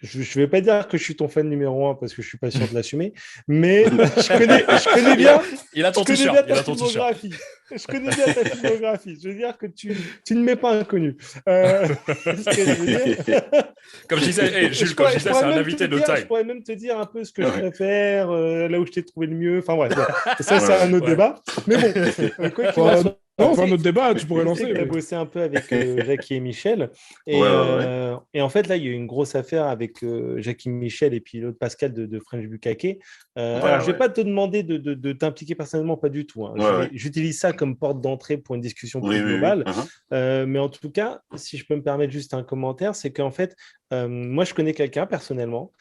je vais pas dire que je suis ton fan numéro un parce que je suis pas sûr de l'assumer, mais je connais bien, Il a je ton connais t-shirt. bien Il ta a ton t-shirt. filmographie. Je connais bien ta filmographie. Je veux dire que tu ne m'es pas inconnu. Ce que je veux dire. Comme je disais, hey, Jules, comme je disais, c'est un invité de Je taille. pourrais même te dire un peu ce que je Ouais. préfère, là où je t'ai trouvé le mieux. Enfin, ouais, bon. Ça, c'est un autre Ouais. débat. Mais bon, quoi qu'il en Bon, soit, non, enfin, notre débat, tu pourrais je sais lancer. que tu as Oui. bossé un peu avec Jackie et Michel. Ouais. Et en fait, là, il y a eu une grosse affaire avec Jackie Michel et puis l'autre Pascal de French Bukkake. Alors, je ne vais pas te demander de t'impliquer personnellement, pas du tout. Hein. Ouais. J'utilise ça comme porte d'entrée pour une discussion plus Oui. globale. Mais en tout cas, si je peux me permettre juste un commentaire, c'est qu'en fait, moi, je connais quelqu'un personnellement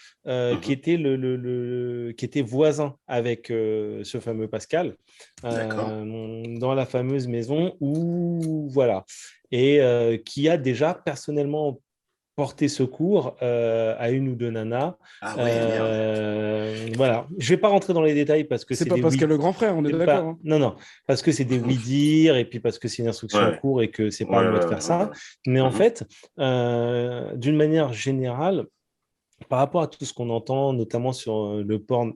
qui était qui était voisin avec ce fameux Pascal dans la fameuse maison où voilà et qui a déjà personnellement porté secours à une ou deux nanas. Ah ouais, merde. Voilà, je vais pas rentrer dans les détails parce que C'est c'est pas des Pascal oui. le grand frère, on est C'est d'accord. pas... Hein. Non, non, parce que c'est des oui-dire et puis parce que c'est une instruction en Ouais. cours et que c'est pas à moi de faire ça. Mais en fait, d'une manière générale, par rapport à tout ce qu'on entend, notamment sur le porn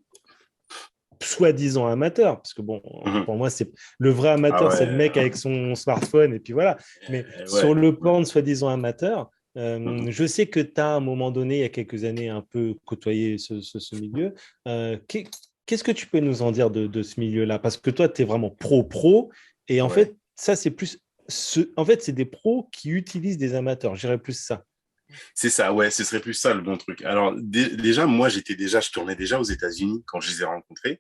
soi-disant amateur, parce que bon, pour moi, c'est le vrai amateur, c'est le mec avec son smartphone, et puis voilà. Mais sur le porn soi-disant amateur, je sais que tu as, à un moment donné, il y a quelques années, un peu côtoyé ce milieu. Qu'est-ce que tu peux nous en dire de ce milieu-là? Parce que toi, tu es vraiment pro-pro, et en fait, ça, c'est plus... En fait, c'est des pros qui utilisent des amateurs. J'irais plus ça. C'est ça, ouais, ce serait plus ça le bon truc. Alors déjà, moi, je tournais déjà aux États-Unis quand je les ai rencontrés.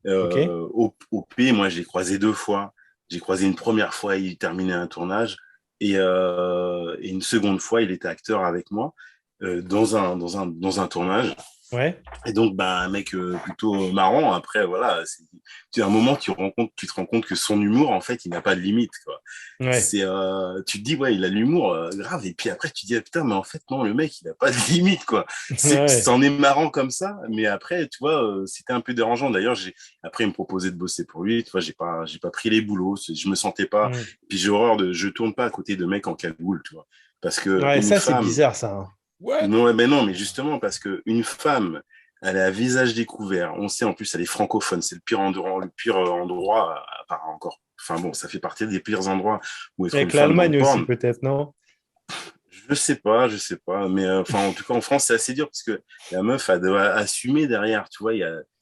Au P, moi, j'ai croisé 2 fois. J'ai croisé une première fois, il terminait un tournage, et une seconde fois, il était acteur avec moi dans un tournage. Ouais. Et donc, un mec plutôt marrant. Après, voilà, à un moment, tu te rends compte que son humour, en fait, il n'a pas de limite, quoi. Ouais. Tu te dis, ouais, il a l'humour grave. Et puis après, tu te dis, ah, putain, mais en fait, non, le mec, il n'a pas de limite, quoi. C'en est marrant comme ça. Mais après, tu vois, c'était un peu dérangeant. D'ailleurs, après, il me proposait de bosser pour lui. Tu vois, j'ai pas pris les boulots. Je me sentais pas. Puis j'ai horreur je tourne pas à côté de mecs en cagoule, tu vois. Parce que ouais, ça, femme, c'est bizarre, ça. Hein. Non, mais justement, parce qu'une femme, elle a un visage découvert. On sait, en plus, elle est francophone. C'est le pire endroit, encore. Enfin bon, ça fait partie des pires endroits où être une avec femme dans le l'Allemagne aussi, porn. peut-être, non? Je sais pas. Mais en tout cas, en France, c'est assez dur parce que la meuf, elle doit assumer derrière. Tu vois,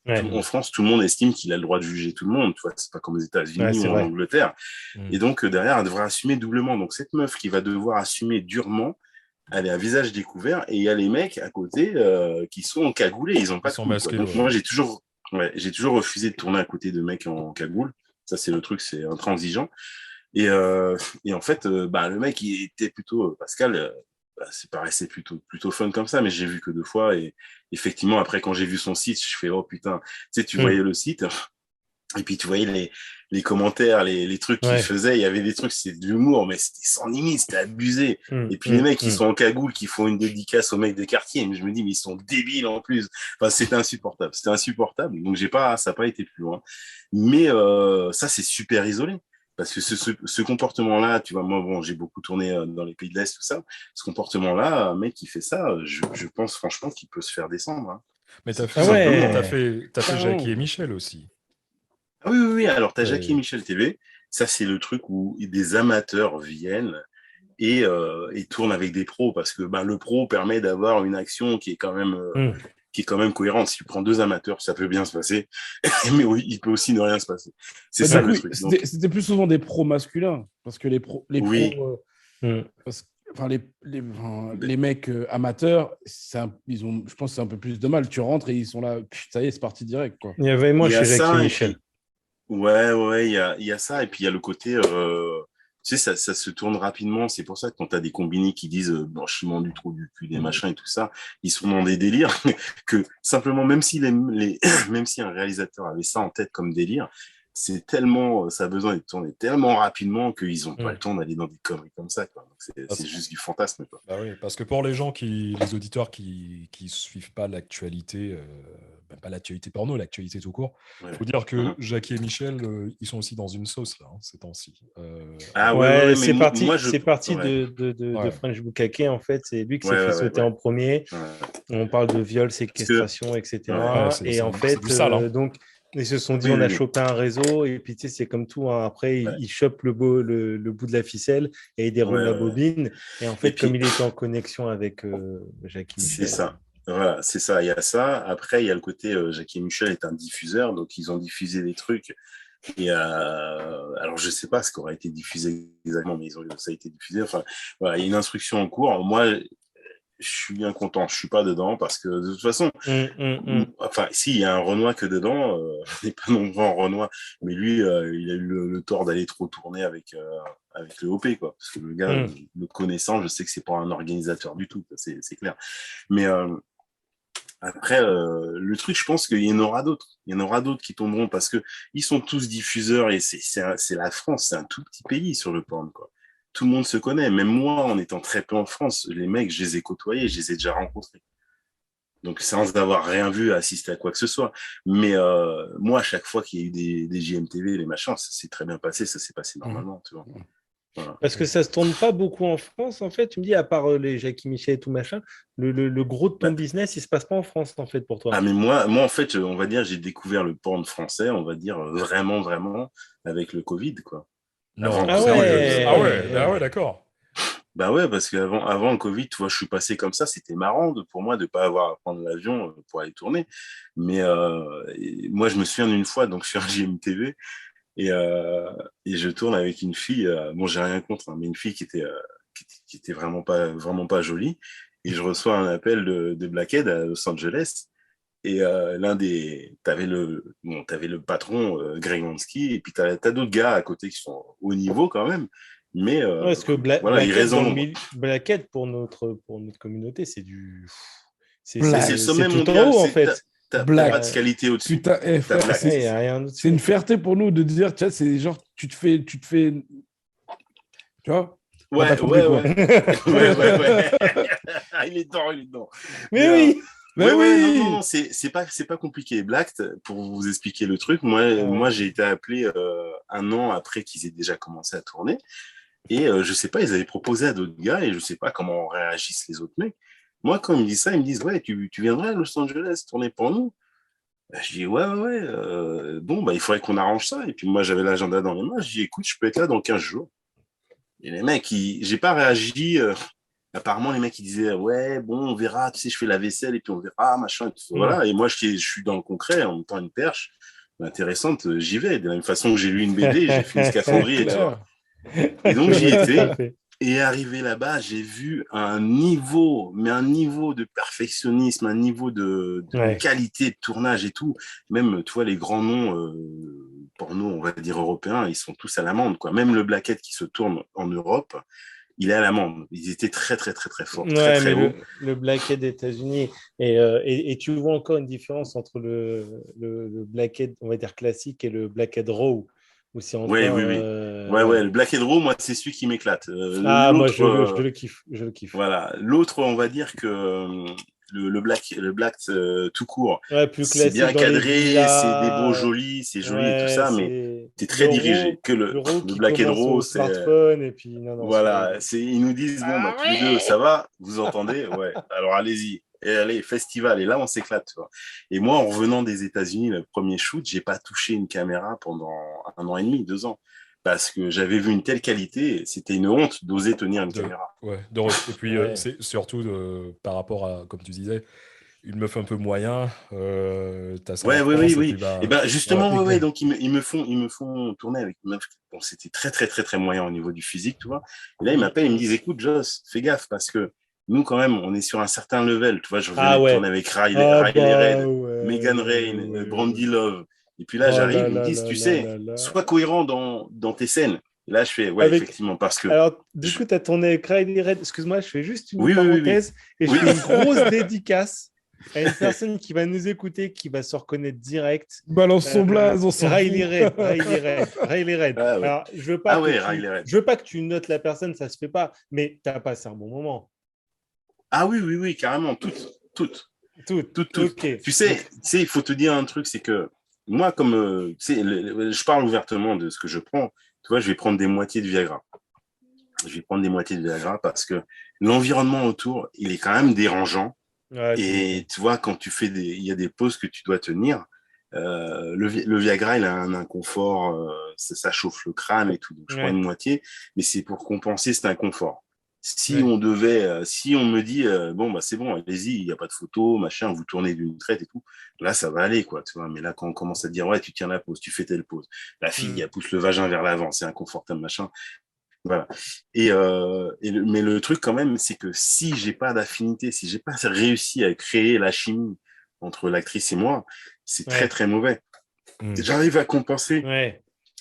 en France, tout le monde estime qu'il a le droit de juger tout le monde. Tu vois, c'est pas comme aux États-Unis ou en Angleterre. Et donc, derrière, elle devra assumer doublement. Donc, cette meuf qui va devoir assumer durement, elle est à visage découvert, et il y a les mecs à côté qui sont cagoulés, ils ont pas de couilles, masqués, quoi. Donc moi j'ai toujours refusé de tourner à côté de mecs en cagoule. Ça c'est le truc, c'est intransigeant. Et en fait, le mec il était plutôt Pascal, ça paraissait plutôt fun comme ça, mais j'ai vu que 2 fois, et effectivement après quand j'ai vu son site, je fais oh putain, tu sais, tu voyais le site. Et puis tu voyais les commentaires, les trucs qu'il faisait, il y avait des trucs, c'était de l'humour, mais c'était sans limite, c'était abusé. Et puis les mecs qui sont en cagoule, qui font une dédicace aux mecs des quartiers, mais je me dis, mais ils sont débiles en plus. Enfin, c'était insupportable. Donc ça n'a pas été plus loin. Mais ça, c'est super isolé. Parce que ce comportement-là, tu vois, moi, bon, j'ai beaucoup tourné dans les pays de l'Est, tout ça. Ce comportement-là, un mec qui fait ça, je pense franchement qu'il peut se faire descendre. Hein. Mais t'as fait Jackie et Michel aussi. Ah oui. Alors, tu as Jackie et Michel TV. Ça, c'est le truc où des amateurs viennent et tournent avec des pros, parce que le pro permet d'avoir une action qui est quand même cohérente. Si tu prends 2 amateurs, ça peut bien se passer, mais oui, il peut aussi ne rien se passer. C'est ça le truc. C'était plus souvent des pros masculins, parce que les pros, les mecs amateurs, je pense que c'est un peu plus de mal. Tu rentres et ils sont là, ça y est, c'est parti direct, quoi. Il y avait moi chez Jackie et Michel. Ouais, il y a ça, et puis il y a le côté, tu sais, ça se tourne rapidement. C'est pour ça que quand tu as des combinés qui disent blanchiment du trou du cul, des machins et tout ça, ils sont dans des délires que simplement, même si même si un réalisateur avait ça en tête comme délire, c'est tellement, ça a besoin d'être tourné tellement rapidement qu'ils n'ont pas le temps d'aller dans des conneries comme ça, quoi. Donc c'est juste du fantasme, quoi. Bah oui, parce que pour les auditeurs qui suivent pas l'actualité, pas l'actualité porno, l'actualité tout court, Ouais. Faut dire que Jackie et Michel, ils sont aussi dans une sauce là, ces temps-ci. Ouais, c'est parti, moi, c'est parti ouais. de French Bukake, en fait. C'est lui qui s'est Ouais, fait ouais, sauter ouais. en premier. Ouais. On parle de viol, séquestration, etc. Ouais, c'est- Et c'est en du- fait, c'est du sale, hein. donc, ils se sont dit, Oui, on a oui, oui. chopé un réseau. Et puis, tu sais, c'est comme tout, hein. Après, Ouais. ils chopent le bout de la ficelle et ils déroulent Ouais, la ouais. bobine. Et en fait, Et puis, comme il était en connexion avec Jackie c'est Michel. ça. Voilà, c'est ça. Il y a ça. Après, il y a le côté Jackie et Michel est un diffuseur, donc ils ont diffusé des trucs. Et alors, je sais pas ce qui aurait été diffusé exactement, mais ça a été diffusé. Enfin, voilà, il y a une instruction en cours. Moi, je suis bien content. Je suis pas dedans parce que de toute façon, enfin, si, il y a un Renoir que dedans. On n'est pas nombreux en Renoir, mais lui, il a eu le tort d'aller trop tourner avec le OP, quoi. Parce que le gars, le connaissant, je sais que c'est pas un organisateur du tout, c'est clair. Mais après, le truc, je pense qu'il y en aura d'autres. Il y en aura d'autres qui tomberont parce que ils sont tous diffuseurs et c'est la France, c'est un tout petit pays sur le porn, quoi. Tout le monde se connaît. Même moi, en étant très peu en France, les mecs, je les ai côtoyés, je les ai déjà rencontrés. Donc, sans avoir rien vu, assister à quoi que ce soit. Mais moi, à chaque fois qu'il y a eu des JMTV, les machins, ça s'est très bien passé, ça s'est passé normalement, tu vois. Voilà. Parce que ça se tourne pas beaucoup en France, en fait. Tu me dis, à part les Jackie Michel et tout machin, le gros de ton business, il se passe pas en France, en fait, pour toi. Ah, mais moi, en fait, on va dire, j'ai découvert le porn français, on va dire, vraiment, vraiment, avec le Covid, quoi. Non, Ah sérieux. ouais. Ah ouais, d'accord. Bah ouais, parce qu'avant le Covid, tu vois, je suis passé comme ça, c'était marrant pour moi de pas avoir à prendre l'avion pour aller tourner. Mais moi, je me souviens d'une fois, donc sur JMTV, et je tourne avec une fille, bon, j'ai rien contre, hein, mais une fille qui était vraiment pas jolie. Et je reçois un appel de Blackhead à Los Angeles. Et t'avais le patron, Greg Lansky, et puis t'as d'autres gars à côté qui sont au niveau quand même. Mais Ouais, parce que voilà, ils Blackhead, raisonnent. Blackhead, pour notre communauté, c'est du. C'est le sommet tout mondial. en haut, en fait. T'as Black. pas de qualité au-dessus. Putain, T'as frère, Black. Il n'y a rien c'est une fierté pour nous de dire, tiens, c'est genre, tu te fais, tu vois? Bon, t'as Ouais, compris ouais, quoi. ouais. Il est dedans. Mais oui. Ouais, oui. non, c'est pas compliqué. Black, pour vous expliquer le truc, moi j'ai été appelé 1 an après qu'ils aient déjà commencé à tourner. Et je sais pas, ils avaient proposé à d'autres gars et je sais pas comment réagissent les autres mecs. Moi, quand ils me disent ça, ils me disent, ouais, tu viendrais à Los Angeles tourner pour nous? Bah, je dis, ouais. Bon, bah, il faudrait qu'on arrange ça. Et puis moi, j'avais l'agenda dans les mains. Je dis, écoute, je peux être là dans 15 jours. Et les mecs, j'ai pas réagi. Apparemment, les mecs, ils disaient, ouais, bon, on verra, tu sais, je fais la vaisselle et puis on verra, machin. Et tout, voilà. Et moi, je suis dans le concret, en mettant une perche intéressante, j'y vais. De la même façon que j'ai lu une BD, j'ai fait une scaphandrie et tout. Et donc, j'y étais. Et arrivé là-bas, j'ai vu un niveau de perfectionnisme, un niveau de qualité de tournage et tout. Même, tu vois, les grands noms porno, on va dire européens, ils sont tous à l'amende, quoi. Même le Blackhead qui se tourne en Europe, il est à l'amende. Ils étaient très, très, très, très forts, très, très haut. Le Blackhead des États-Unis. Et tu vois encore une différence entre le Blackhead, on va dire classique, et le Blackhead Raw. Oui. Ouais, le Blackhead Raw, moi, c'est celui qui m'éclate. Moi, je le kiffe. Voilà. L'autre, on va dire que le black tout court, c'est bien cadré, c'est des beaux jolis, c'est joli et tout ça, mais c'est très dirigé. Que le Blackhead Raw, c'est smartphone et puis voilà, ils nous disent bon, bah, tous les deux, ça va, vous entendez, ouais. Alors allez-y. Et allez, festival. Et là, on s'éclate, tu vois. Et moi, en revenant des États-Unis, le premier shoot, j'ai pas touché une caméra pendant 1 an et demi, 2 ans. Parce que j'avais vu une telle qualité, c'était une honte d'oser tenir une caméra. Ouais, et puis, c'est surtout par rapport à, comme tu disais, une meuf un peu moyen. T'as ça oui. Bah, et ben justement, donc ils me font tourner avec une meuf. Bon, c'était très, très, très, très moyen au niveau du physique, tu vois. Et là, ils m'appellent, ils me disent, écoute, Joss, fais gaffe, parce que nous, quand même, on est sur un certain level. Tu vois, je venais de tourner avec Riley Red, Megan Rain, Brandy Love. Et puis là, j'arrive, ils me disent, tu sais, sois cohérent dans tes scènes. Et là, je fais, effectivement, parce que... Alors, du coup, tu as tourné avec Riley Red. Excuse-moi, je fais juste une parenthèse et je fais une grosse dédicace à une personne qui va nous écouter, qui va se reconnaître direct. Balance son blaze, on s'en Riley Red. Ah ouais. Alors, je veux pas Riley Red. je veux pas que tu notes la personne, ça se fait pas, mais tu as passé un bon moment. Ah oui, carrément, toutes. Okay. Tu sais, il faut te dire un truc, c'est que moi, comme je parle ouvertement de ce que je prends, tu vois, je vais prendre des moitiés de Viagra. Parce que l'environnement autour, il est quand même dérangeant. Ouais, et tu vois, quand tu fais il y a des pauses que tu dois tenir, le Viagra, il a un inconfort, ça chauffe le crâne et tout. Donc, je prends une moitié, mais c'est pour compenser cet inconfort. Si on me dit, bon, bah, c'est bon, allez-y, il n'y a pas de photo, machin, vous tournez d'une traite et tout, là, ça va aller, quoi, tu vois. Mais là, quand on commence à te dire, ouais, tu tiens la pause, tu fais telle pause, la fille, elle pousse le vagin vers l'avant, c'est inconfortable, machin. Voilà. Mais le truc, quand même, c'est que si j'ai pas d'affinité, si j'ai pas réussi à créer la chimie entre l'actrice et moi, c'est très, très mauvais. J'arrive à compenser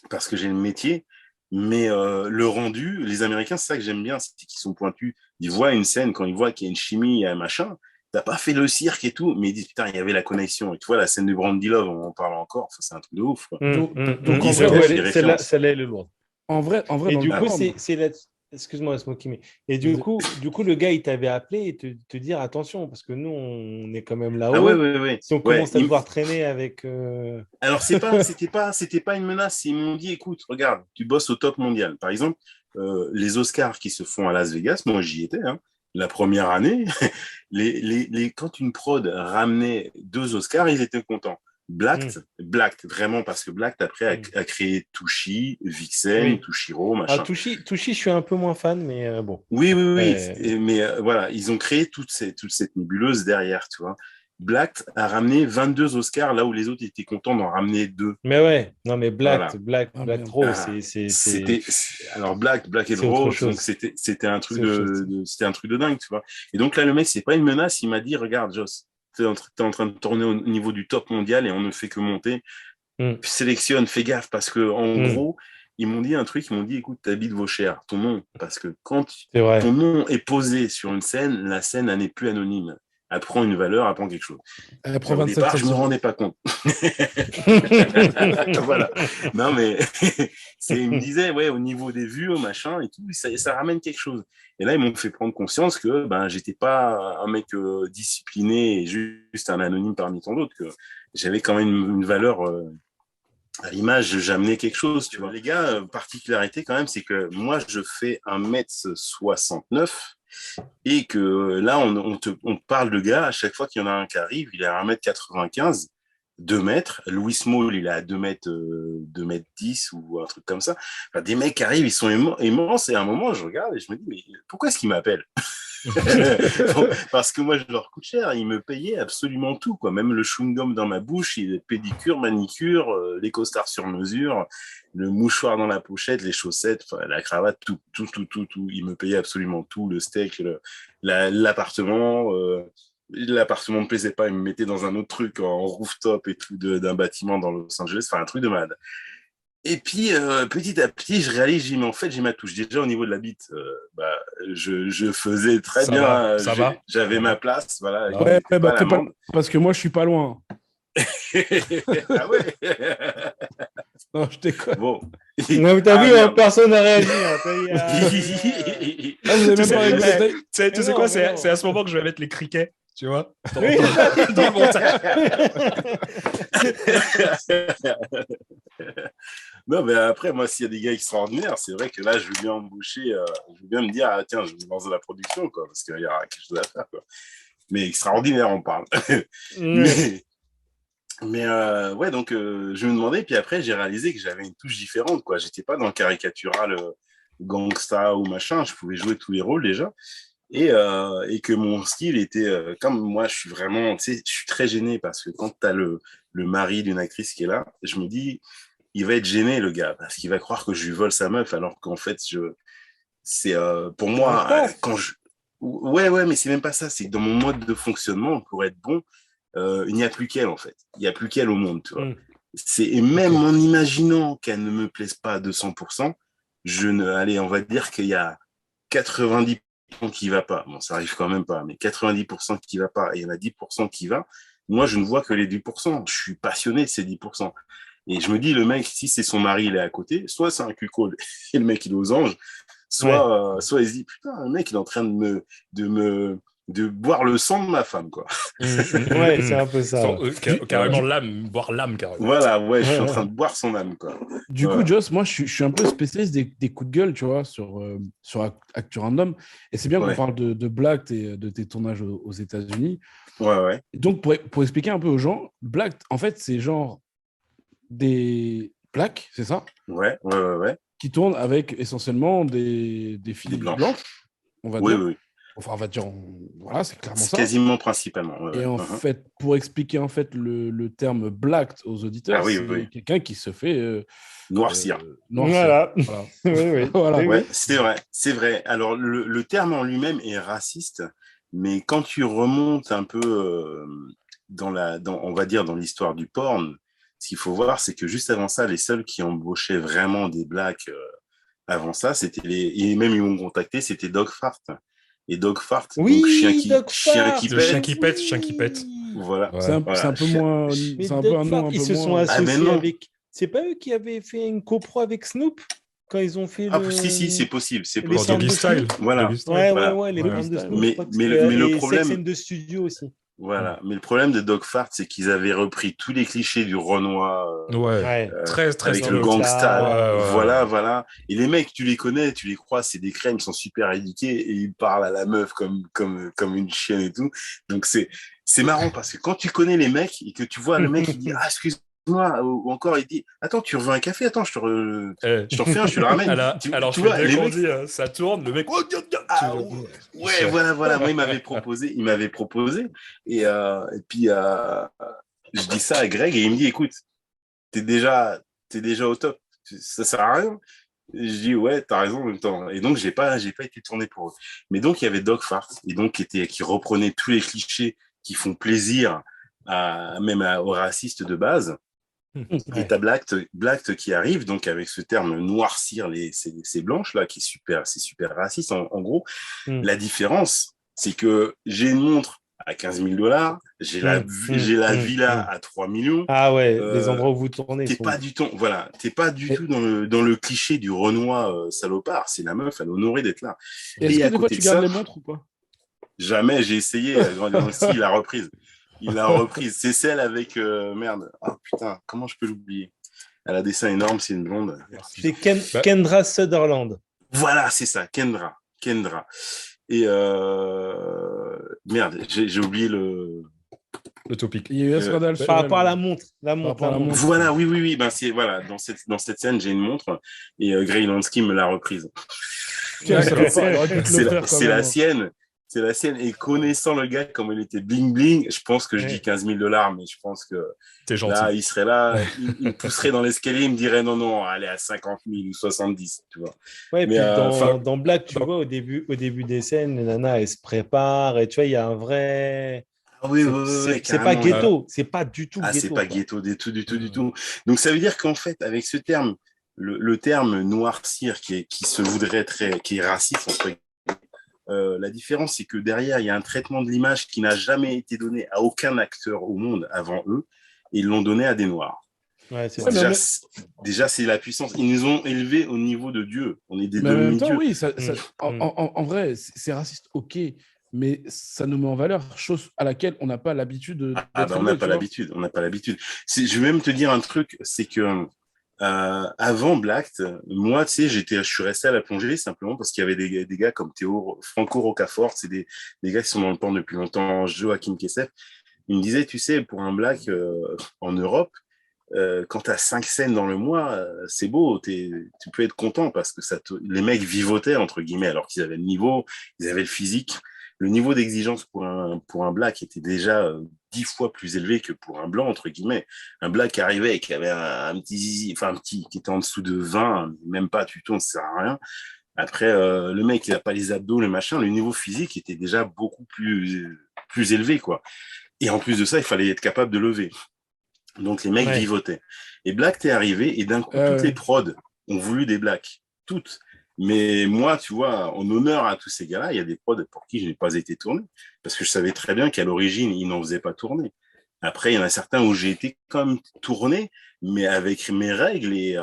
parce que j'ai le métier. Mais le rendu, les Américains, c'est ça que j'aime bien, c'est qu'ils sont pointus. Ils voient une scène, quand ils voient qu'il y a une chimie, il y a un machin, t'as pas fait le cirque et tout, mais ils disent, putain, il y avait la connexion. Et tu vois, la scène de Brandy Love, on en parle encore, enfin, c'est un truc de ouf, quoi. Donc, en vrai, celle-là, elle est lourde. En vrai, et du coup, c'est là. Excuse-moi, Smokey, et du coup, le gars, il t'avait appelé et te dire attention, parce que nous, on est quand même là-haut. Ah ouais. Si on commence à devoir traîner avec. Alors, c'était pas une menace. Ils m'ont dit, écoute, regarde, tu bosses au top mondial. Par exemple, les Oscars qui se font à Las Vegas, moi, j'y étais. Hein. La première année, quand une prod ramenait 2 Oscars, ils étaient contents. Blacked, vraiment, parce que Blacked, après, a créé Touchy, Vixen, Touchiro, machin. Ah, Touchy, je suis un peu moins fan, mais bon. Oui. Mais voilà, ils ont créé toute cette nébuleuse derrière, tu vois. Blacked a ramené 22 Oscars, là où les autres étaient contents d'en ramener 2. Mais ouais, non, mais Black Raw, c'était... Alors, Black and Raw, donc c'était un truc de dingue, tu vois. Et donc là, le mec, c'est pas une menace, il m'a dit, regarde, Joss, t'es en train de tourner au niveau du top mondial et on ne fait que monter. Sélectionne, fais gaffe, parce que en gros, ils m'ont dit un truc, ils m'ont dit, écoute, t'habites vos chairs, ton nom, parce que quand ton nom est posé sur une scène, la scène, elle n'est plus anonyme. Elle prend une valeur, elle prend quelque chose. Elle prend au départ, je ne me rendais pas compte. Voilà. Non, mais il me disait, ouais, au niveau des vues, au machin et tout, ça ramène quelque chose. Et là, ils m'ont fait prendre conscience que j'étais pas un mec discipliné et juste un anonyme parmi tant d'autres, que j'avais quand même une valeur à l'image, j'amenais quelque chose, tu vois. Les gars, particularité quand même, c'est que moi, je fais 1m69 et que là, on parle de gars, à chaque fois qu'il y en a un qui arrive, il est à 1m95, 2 mètres. Louis Small, il est à 2 mètres, 2m10 ou un truc comme ça. Enfin, des mecs qui arrivent, ils sont immenses et à un moment, je regarde et je me dis, mais pourquoi est-ce qu'ils m'appellent? Parce que moi, je leur coûte cher. Ils me payaient absolument tout, quoi. Même le chewing-gum dans ma bouche, les pédicures, manicure, les costards sur mesure, le mouchoir dans la pochette, les chaussettes, la cravate, tout. Ils me payaient absolument tout, le steak, l'appartement. L'appartement me plaisait pas, ils me mettaient dans un autre truc en rooftop et tout d'un bâtiment dans Los Angeles, enfin un truc de malade. Et puis, petit à petit, je réalise, mais en fait, j'ai ma touche. Déjà, au niveau de la bite, je faisais très ça bien. Va. J'avais ma place. Voilà, ouais, parce que moi, je suis pas loin. Ah ouais. Non, je déconne. Bon. Non, t'as vu, personne n'a réagi. Vous avez même pas réglé. Tu sais quoi, c'est à ce moment que je vais mettre les criquets. Tu vois, dans le montage. Non, mais après, moi, s'il y a des gars extraordinaires, c'est vrai que là, je veux bien embaucher, je veux bien me dire, tiens, je vais me lancer la production, quoi, parce qu'il y aura quelque chose à faire, quoi. Mais extraordinaire, on parle. Mais ouais, donc je me demandais, puis après, j'ai réalisé que j'avais une touche différente, quoi. J'étais pas dans le caricatural gangsta ou machin, je pouvais jouer tous les rôles déjà. Et que mon style était comme moi, je suis vraiment, tu sais, je suis très gêné parce que quand tu as le mari d'une actrice qui est là, je me dis, il va être gêné, le gars, parce qu'il va croire que je lui vole sa meuf, alors qu'en fait, c'est pour moi, quand je. Ouais, mais c'est même pas ça, c'est que dans mon mode de fonctionnement, pour être bon, il n'y a plus qu'elle, en fait. Il n'y a plus qu'elle au monde, tu vois. Et même en imaginant qu'elle ne me plaise pas à 200%, allez, on va dire qu'il y a 90% qui va pas. Bon, ça arrive quand même pas, mais 90% qui va pas, et il y en a 10% qui va. Moi, je ne vois que les 10%. Je suis passionné de ces 10%. Et je me dis, le mec, si c'est son mari, il est à côté, soit c'est un cuckold et le mec, il est aux anges, soit il se dit, putain, le mec, il est en train de boire le sang de ma femme, quoi. Ouais, c'est un peu ça. Carrément l'âme, boire l'âme, carrément. Voilà, ouais, je suis en train de boire son âme, quoi. Du coup, Joss, moi, je suis un peu spécialiste des coups de gueule, tu vois, sur Actu Random. Et c'est bien qu'on parle de Black et de tes tournages aux États-Unis. Ouais. Et donc, pour expliquer un peu aux gens, Black, en fait, c'est genre des Blacks, c'est ça? Ouais. Qui tournent avec essentiellement des filles blanches, on va dire. Oui. Enfin, on va dire, voilà, c'est clairement ça. Quasiment principalement. Ouais, et en fait, pour expliquer en fait le terme black aux auditeurs, c'est quelqu'un qui se fait noircir. Voilà. Voilà. Ouais, c'est vrai. Alors, le terme en lui-même est raciste, mais quand tu remontes un peu on va dire, dans l'histoire du porn, ce qu'il faut voir, c'est que juste avant ça, les seuls qui embauchaient vraiment des blacks avant ça, c'était et même ils m'ont contacté, c'était Dog Fart. Et Dog Fart, oui, donc chien qui pète. Voilà. C'est un peu moins. C'est un peu un nom un peu moins. Ils se sont associés avec. C'est pas eux qui avaient fait une copro avec Snoop quand ils ont fait si, c'est possible. C'est les possible. Doggy Style. Voilà. Ouais, les bandes de Snoop. Mais le problème. Sex and de studio aussi. Voilà, mais le problème de Dog Fart, c'est qu'ils avaient repris tous les clichés du Renoir très avec le gangsta, voilà. Et les mecs, tu les connais, tu les crois, c'est des crèmes, ils sont super éduqués et ils parlent à la meuf comme une chienne et tout. Donc c'est marrant parce que quand tu connais les mecs et que tu vois le mec qui dit excuse-moi, ou encore il dit attends, tu revends un café, attends, je te refais un, je te le ramène. Alors tu vois, dès qu'on dit ça tourne, le mec voilà, moi il m'avait proposé et puis je dis ça à Greg et il me dit écoute, t'es déjà au top, ça sert à rien. Je dis ouais, t'as raison en même temps. Et donc j'ai pas été tourné pour eux. Mais donc il y avait Dog Fart et donc qui reprenait tous les clichés qui font plaisir aux racistes de base. Et t'as Black qui arrive donc avec ce terme noircir ces blanches là qui c'est super raciste en gros. La différence, c'est que j'ai une montre à 15 000 $, j'ai la villa à 3 millions. Ah ouais, les endroits où vous tournez. T'es pas du tout dans le cliché du Renoir salopard. C'est la meuf, elle est honorée d'être là. Est-ce que des fois tu gardes les montres ou pas? Jamais, j'ai essayé. Il a reprise. C'est celle avec merde. Ah putain, comment je peux l'oublier? Elle a des seins énormes, c'est une blonde. C'est Kendra Sutherland. Voilà, c'est ça, Kendra. Et merde, j'ai oublié le topic. Il y a eu un scandale par rapport à la montre. Voilà, oui. Ben c'est voilà, dans cette scène, j'ai une montre et Grey Lansky me l'a reprise. C'est la sienne. C'est la sienne. Et connaissant le gars, comme il était bling bling, je pense que je dis 15 000 $, mais je pense que là, il serait là, il pousserait dans l'escalier, il me dirait non, allez à 50 000 ou 70, tu vois. Ouais, mais puis dans Black, tu vois, au début des scènes, les nanas, elles se préparent et tu vois, il y a un vrai. Oui, c'est pas ghetto, c'est pas du tout ghetto. C'est pas ghetto du tout. Donc ça veut dire qu'en fait, avec ce terme, le terme noircir qui se voudrait qui est raciste, entre guillemets, la différence, c'est que derrière, il y a un traitement de l'image qui n'a jamais été donné à aucun acteur au monde avant eux, et ils l'ont donné à des Noirs. Ouais, c'est déjà, c'est la puissance. Ils nous ont élevés au niveau de Dieu. On est des demi-dieux. Oui, en vrai, c'est raciste, ok, mais ça nous met en valeur, chose à laquelle on n'a pas l'habitude. On n'a pas l'habitude. Je vais même te dire un truc, c'est que avant Black, moi, tu sais, je suis resté à la plongée simplement parce qu'il y avait des gars comme Franco Rocafort, c'est des gars qui sont dans le porn depuis longtemps, Joachim Kessef. Il me disait, tu sais, pour un Black en Europe, quand tu as 5 scènes dans le mois, c'est beau, tu peux être content parce que les mecs vivotaient, entre guillemets, alors qu'ils avaient le niveau, ils avaient le physique. Le niveau d'exigence pour un Black était déjà 10 fois plus élevé que pour un blanc, entre guillemets. Un Black qui arrivait et qui avait un petit zizi, qui était en dessous de 20, même pas, tu tournes, ça sert à rien. Après, le mec, il n'a pas les abdos, le machin, le niveau physique était déjà beaucoup plus élevé, quoi. Et en plus de ça, il fallait être capable de lever. Donc, les mecs vivotaient. Et Black t'est arrivé, et d'un coup, toutes les prods ont voulu des Blacks. Toutes. Mais moi, tu vois, en honneur à tous ces gars-là, il y a des prods pour qui je n'ai pas été tourné. Parce que je savais très bien qu'à l'origine, ils n'en faisaient pas tourner. Après, il y en a certains où j'ai été comme tourné, mais avec mes règles et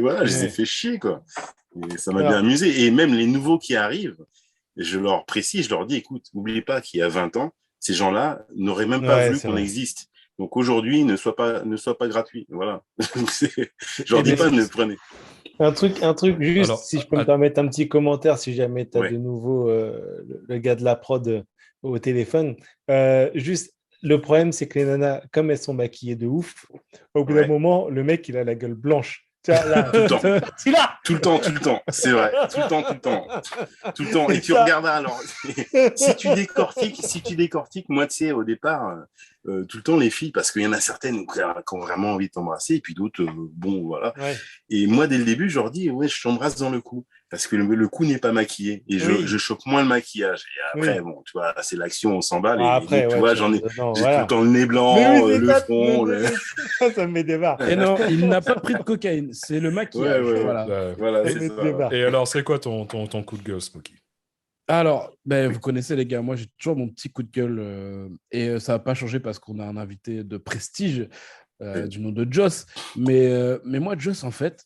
voilà, je les ai fait chier, quoi. Et ça m'a bien amusé. Et même les nouveaux qui arrivent, je leur précise, je leur dis, écoute, n'oubliez pas qu'il y a 20 ans, ces gens-là n'auraient même pas voulu qu'on existe. Donc aujourd'hui, ne sois pas gratuit. Voilà. Je leur dis pas, ne prenez. Un truc juste, alors, si je peux me permettre un petit commentaire, si jamais tu as de nouveau le gars de la prod au téléphone. Juste, le problème, c'est que les nanas, comme elles sont maquillées de ouf, au bout d'un moment, le mec, il a la gueule blanche. Là, tout le temps, c'est vrai, tout le temps. Et tu regardes alors, si tu décortiques, moi, tu sais, au départ, tout le temps, les filles, parce qu'il y en a certaines qui ont vraiment envie de t'embrasser, et puis d'autres, bon, voilà. Ouais. Et moi, dès le début, je leur dis, ouais, je t'embrasse dans le cou, parce que le cou n'est pas maquillé, et je chope moins le maquillage. Et après, bon, tu vois, c'est l'action, on s'emballe, après, donc, tu vois, j'ai tout le temps le nez blanc, le front. Ça me met des barres. Et non, il n'a pas pris de cocaïne, c'est le maquillage. Voilà, c'est ça. Et alors, c'est quoi ton coup de gueule, Smokey? Alors, vous connaissez les gars, moi j'ai toujours mon petit coup de gueule et ça n'a pas changé parce qu'on a un invité de prestige du nom de Joss. Mais moi, Joss, en fait,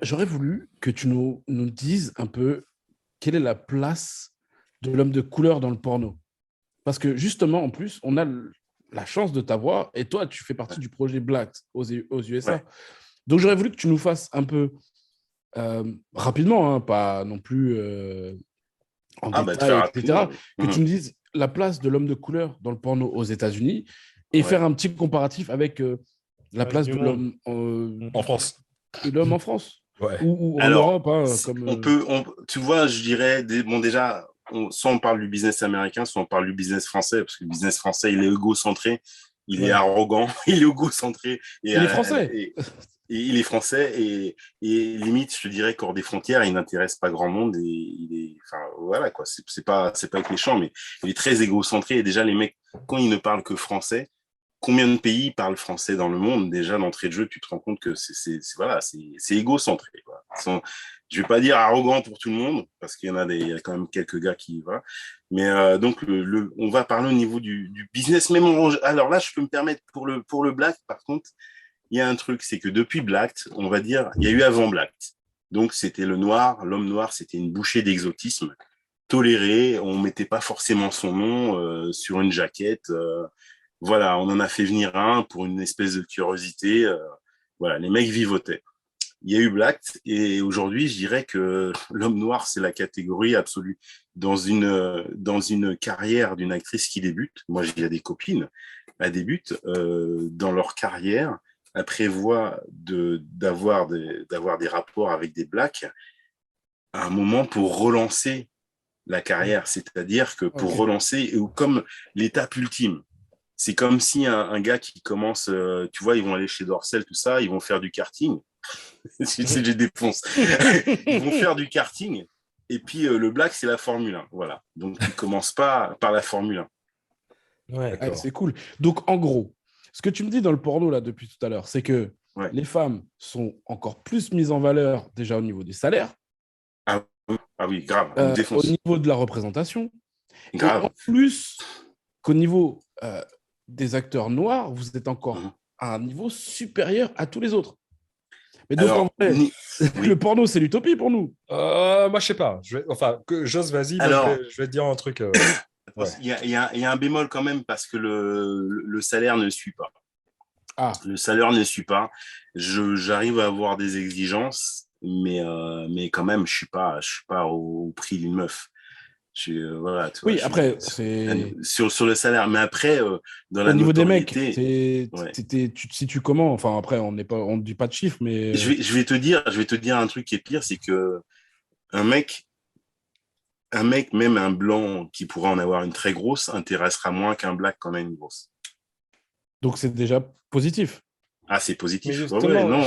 j'aurais voulu que tu nous dises un peu quelle est la place de l'homme de couleur dans le porno. Parce que justement, en plus, on a la chance de t'avoir et toi, tu fais partie du projet Black aux USA. Ouais. Donc, j'aurais voulu que tu nous fasses un peu... rapidement, hein, pas non plus en détail, etc. Que tu me dises la place de l'homme de couleur dans le porno aux États-Unis et faire un petit comparatif avec la place de l'homme en France. De l'homme en France. Ouais. Ou en Alors, Europe. Hein, tu vois, je dirais, déjà, soit on parle du business américain, soit on parle du business français, parce que le business français, il est égocentré, il est arrogant, il est égocentré. Il est français. Et il est français et limite, je te dirais qu'hors des frontières, il n'intéresse pas grand monde voilà quoi. C'est pas être méchant, mais il est très égocentré. Et déjà, les mecs, quand ils ne parlent que français, combien de pays parlent français dans le monde? Déjà, d'entrée de jeu, tu te rends compte que c'est égocentré, quoi. Je vais pas dire arrogant pour tout le monde, parce qu'il y a quand même quelques gars qui voilà. Mais donc on va parler au niveau du business. Même alors là, je peux me permettre pour le black, par contre. Il y a un truc, c'est que depuis Blacked, on va dire, il y a eu avant Blacked. Donc, c'était l'homme noir, c'était une bouchée d'exotisme toléré. On mettait pas forcément son nom sur une jaquette. Voilà, on en a fait venir un pour une espèce de curiosité. Voilà, les mecs vivotaient. Il y a eu Blacked et aujourd'hui, je dirais que l'homme noir, c'est la catégorie absolue. Dans une carrière d'une actrice qui débute, moi, j'ai des copines, elles débutent dans leur carrière. Elle prévoit d'avoir des rapports avec des blacks à un moment pour relancer la carrière. C'est-à-dire que pour relancer, comme l'étape ultime, c'est comme si un gars qui commence, tu vois, ils vont aller chez Dorsel, tout ça, ils vont faire du karting. Je défonce. Ils vont faire du karting. Et puis, le black, c'est la Formule 1. Voilà. Donc, tu ne commences pas par la Formule 1. Ouais, c'est cool. Donc, en gros, ce que tu me dis dans le porno, là, depuis tout à l'heure, c'est que les femmes sont encore plus mises en valeur, déjà au niveau des salaires. Ah oui, grave. Au niveau de la représentation. Grave. Et en plus qu'au niveau des acteurs noirs, vous êtes encore à un niveau supérieur à tous les autres. Mais donc, en vrai, le porno, c'est l'utopie pour nous. Moi, je sais pas. Joss, vas-y, je vais te dire un truc. Il y a un bémol quand même parce que le salaire ne suit pas. Le salaire ne suit pas. J'arrive à avoir des exigences, mais quand même, je suis pas au prix d'une meuf. Voilà, tu vois, après, c'est... Sur le salaire. Mais après, dans la au niveau des mecs, si tu comment, enfin après, on ne dit pas de chiffres, mais... Je vais te dire un truc qui est pire, c'est que un mec, même un blanc qui pourrait en avoir une très grosse, intéressera moins qu'un black qu'on a une grosse. Donc, c'est déjà positif. Ah, c'est positif. Mais justement,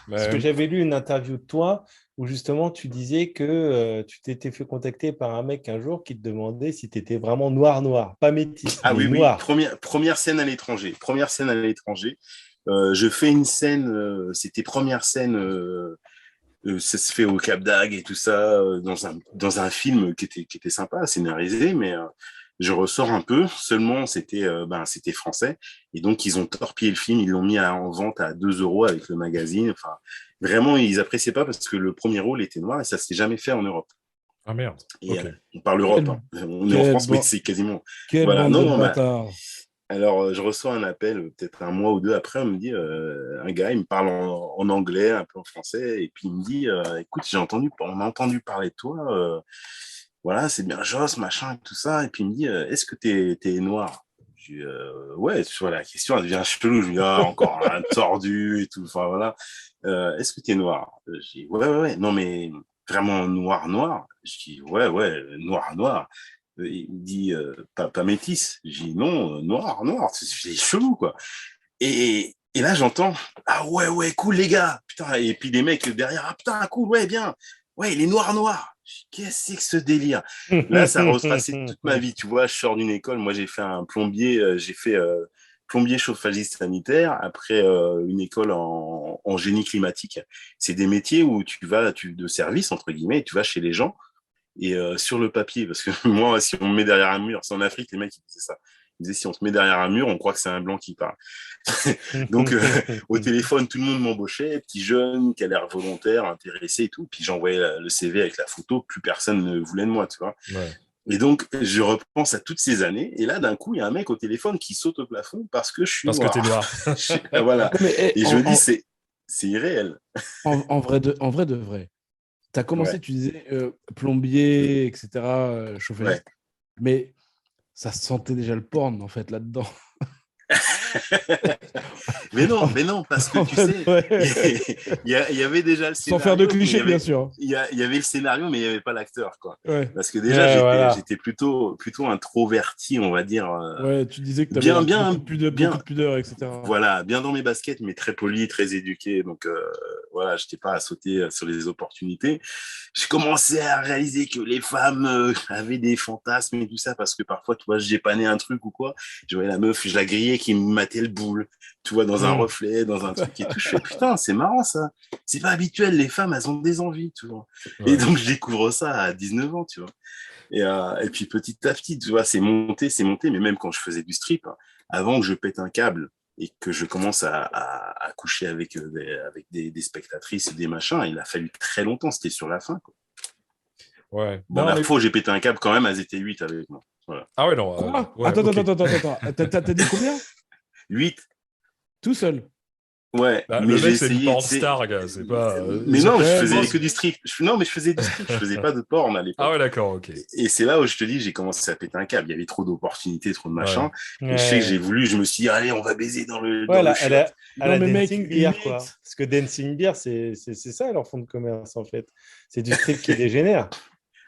parce que j'avais lu une interview de toi où justement tu disais que tu t'étais fait contacter par un mec un jour qui te demandait si tu étais vraiment noir, pas métis. Ah oui, noir. Oui. Première scène à l'étranger. Je fais une scène, c'était première scène Ça se fait au Cap d'Agde et tout ça, dans un film qui était sympa, scénarisé, mais je ressors un peu. Seulement, c'était français. Et donc, ils ont torpillé le film, ils l'ont mis en vente à 2 euros avec le magazine. Enfin, vraiment, ils appréciaient pas parce que le premier rôle était noir et ça s'est jamais fait en Europe. Ah merde. Et Ok. on parle Europe, hein. On est en France, mais c'est quasiment. Quelle Voilà. bande Non, de non, bâtards. alors, je reçois un appel peut-être un mois ou deux après, on me dit, un gars, il me parle en anglais, un peu en français, et puis il me dit, écoute, on a entendu parler de toi, voilà, c'est bien Joss, machin, et tout ça, et puis il me dit, est-ce que t'es noir? Je dis, ouais, tu vois, la question, elle devient chelou, je dis, ah, encore un tordu, et tout, enfin, voilà. Est-ce que t'es noir? Je dis, ouais, non, mais vraiment noir, noir? Je dis, ouais, noir, noir. Il me dit, pas métis. J'ai dit, non, noir. C'est chelou, quoi. Et là, j'entends, ah ouais, cool, les gars. Putain, et puis les mecs derrière, ah putain, cool, ouais, bien. Ouais, il est noir. Qu'est-ce que c'est que ce délire? Là, ça a retracé toute ma vie. Tu vois, je sors d'une école. Moi, j'ai fait un plombier, j'ai fait plombier chauffagiste sanitaire. Après, une école en génie climatique. C'est des métiers où de service, entre guillemets, et tu vas chez les gens. Et sur le papier, parce que moi, si on me met derrière un mur, c'est en Afrique, les mecs, ils disaient ça. Ils disaient, si on se met derrière un mur, on croit que c'est un blanc qui parle. Donc, au téléphone, tout le monde m'embauchait, petit jeune, qui a l'air volontaire, intéressé et tout. Puis j'envoyais le CV avec la photo, plus personne ne voulait de moi, tu vois. Ouais. Et donc, je repense à toutes ces années. Et là, d'un coup, il y a un mec au téléphone qui saute au plafond parce que je suis Parce noir. que t'es noir. Voilà. Mais, Et je me dis, c'est irréel. en vrai de vrai, tu as commencé, Ouais. tu disais plombier, etc., chauffagiste, Ouais. mais ça sentait déjà le porn, en fait, là-dedans. Mais non, parce que En tu fait, sais, ouais. il y avait déjà le Sans scénario. faire de mais clichés, bien sûr. Il y avait le scénario, mais il n'y avait pas l'acteur, quoi. Ouais. Parce que déjà, Ouais, voilà. j'étais plutôt introverti, on va dire. Ouais, tu disais que tu Bien, avais bien, beaucoup de pudeur, etc. voilà, bien dans mes baskets, mais très poli, très éduqué. Donc, voilà, je n'étais pas à sauter sur les opportunités. Je commençais à réaliser que les femmes avaient des fantasmes et tout ça, parce que parfois, tu vois, j'ai pané un truc ou quoi. Je voyais la meuf, je la grillais qui me matait le boule, tu vois, dans un reflet, dans un truc et tout. Je fais, putain, c'est marrant ça. C'est pas habituel, les femmes, elles ont des envies, tu vois. Et Ouais. donc, je découvre ça à 19 ans, tu vois. Et puis petit à petit, tu vois, c'est monté, mais même quand je faisais du strip, avant que je pète un câble et que je commence à coucher avec, avec des spectatrices et des machins, il a fallu très longtemps, c'était sur la fin, quoi. Ouais. Bon, Non, la mais... fois où j'ai pété un câble, quand même, elles étaient 8 avec moi. Voilà. Ah ouais, non. Quoi ouais, Attends. ok. T'as dit combien 8. Tout seul. Ouais, Bah, mais le j'ai mec, c'est une essayé, porn tu sais. star, gars. C'est pas. Mais non, je Ouais, faisais mais- que du strip. Non, mais je faisais du strip, je faisais pas de porn à Ah l'époque. ouais, d'accord, ok. Et c'est là où je te dis, j'ai commencé à péter un câble. Il y avait trop d'opportunités, trop de machins. Ouais. Et je sais que Ouais. je me suis dit, allez, on va baiser dans Ouais, le shot. à Non, la mais mec, dancing beer, quoi. Parce que dancing beer, c'est ça leur fond de commerce, en fait. C'est du strip qui dégénère.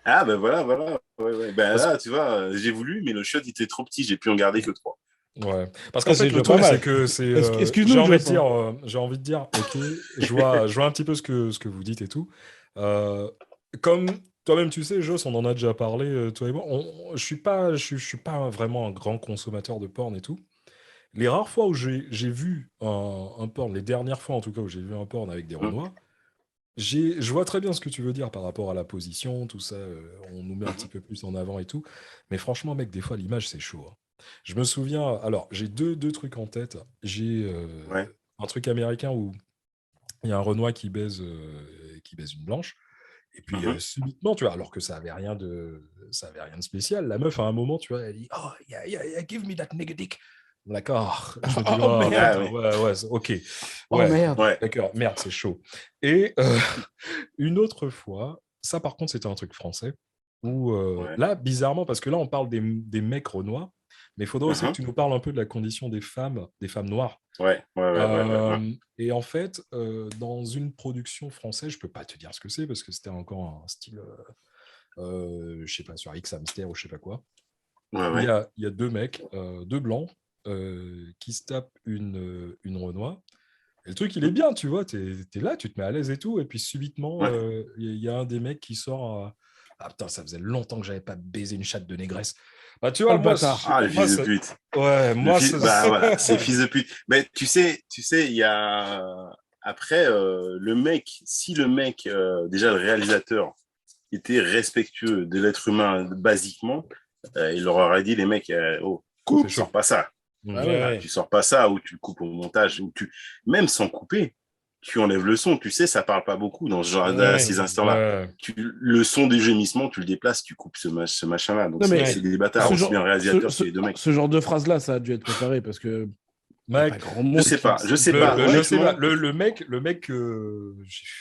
Ah, ben voilà. Ouais. Ben Parce... là, tu vois, j'ai voulu, mais le shot était trop petit, j'ai pu en garder que 3. Ouais. Parce Ah, qu'en c'est fait, le déjà pas truc, c'est mal. que c'est. Excuse-nous, Joss, hein. J'ai envie de dire, ok, je vois un petit peu ce que vous dites et tout. Comme toi-même, tu sais, Joss, on en a déjà parlé, toi et moi. Je suis pas vraiment un grand consommateur de porn et tout. Les rares fois où j'ai vu un porn, les dernières fois en tout cas où j'ai vu un porn avec des Renois, je vois très bien ce que tu veux dire par rapport à la position, tout ça. On nous met un petit peu plus en avant et tout. Mais franchement, mec, des fois, l'image, c'est chaud, hein. Je me souviens, alors, j'ai deux trucs en tête. J'ai Ouais. un truc américain où il y a un Renoir qui baise une blanche. Et puis, subitement, tu vois, alors que ça avait rien de spécial, la meuf, à un moment, tu vois, elle dit, oh, yeah, give me that nigga dick. D'accord. Je me dis, Oh, oh, merde. Ah, putain, oui. ouais, ok. Oh Ouais, merde. Ouais. d'accord, merde, c'est chaud. Et une autre fois, ça par contre, c'était un truc français, où Ouais. là, bizarrement, parce que là, on parle des mecs renois, mais il faudrait aussi que tu nous parles un peu de la condition des femmes noires. Ouais. Et en fait, dans une production française, je peux pas te dire ce que c'est, parce que c'était encore un style, je sais pas, sur X Hamster ou je sais pas quoi. Ouais. Il y a deux mecs, deux blancs, qui se tapent une Renoir. Et le truc, il est bien, tu vois, t'es là, tu te mets à l'aise et tout, et puis subitement, il y a un des mecs qui sort. Ah putain, ça faisait longtemps que j'avais pas baisé une chatte de négresse. Bah, tu Oh, vois, le bâtard. Ah, le fils de pute. Ouais, moi, Bah voilà, c'est fils de pute. Mais tu sais, il y a après, le mec, si le mec, déjà le réalisateur, était respectueux de l'être humain basiquement, il leur aurait dit, les mecs, coupe, sors pas ça. Ouais. Tu sors pas ça, ou tu le coupes au montage, même sans couper, tu enlèves le son. Tu sais, ça parle pas beaucoup dans ce genre, à ces instants-là. Le son du gémissement, tu le déplaces, tu coupes ce machin-là. Donc, Non, mais c'est des bâtards, aussi bien le réalisateur que les deux mecs. Ce genre de phrase-là, ça a dû être préparé parce que. Mec, je sais pas. Le mec,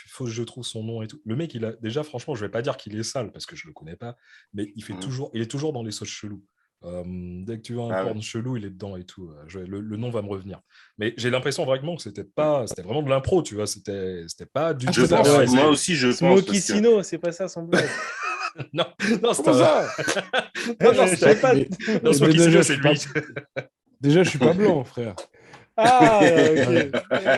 faut que je trouve son nom et tout. Le mec, déjà, franchement, je vais pas dire qu'il est sale parce que je le connais pas, mais il est toujours dans les sauces cheloues. Dès que tu vois un porn chelou, il est dedans et tout. Le nom va me revenir. Mais j'ai l'impression vraiment que c'était vraiment de l'impro, tu vois. C'était pas du tout. Moi aussi, je pense. Smokey Sino, c'est pas ça son blague. Non, c'est ça. Non, je sais pas. Non, Smokey Sino, c'est lui. Déjà, je suis pas blanc, frère. Ah, ok.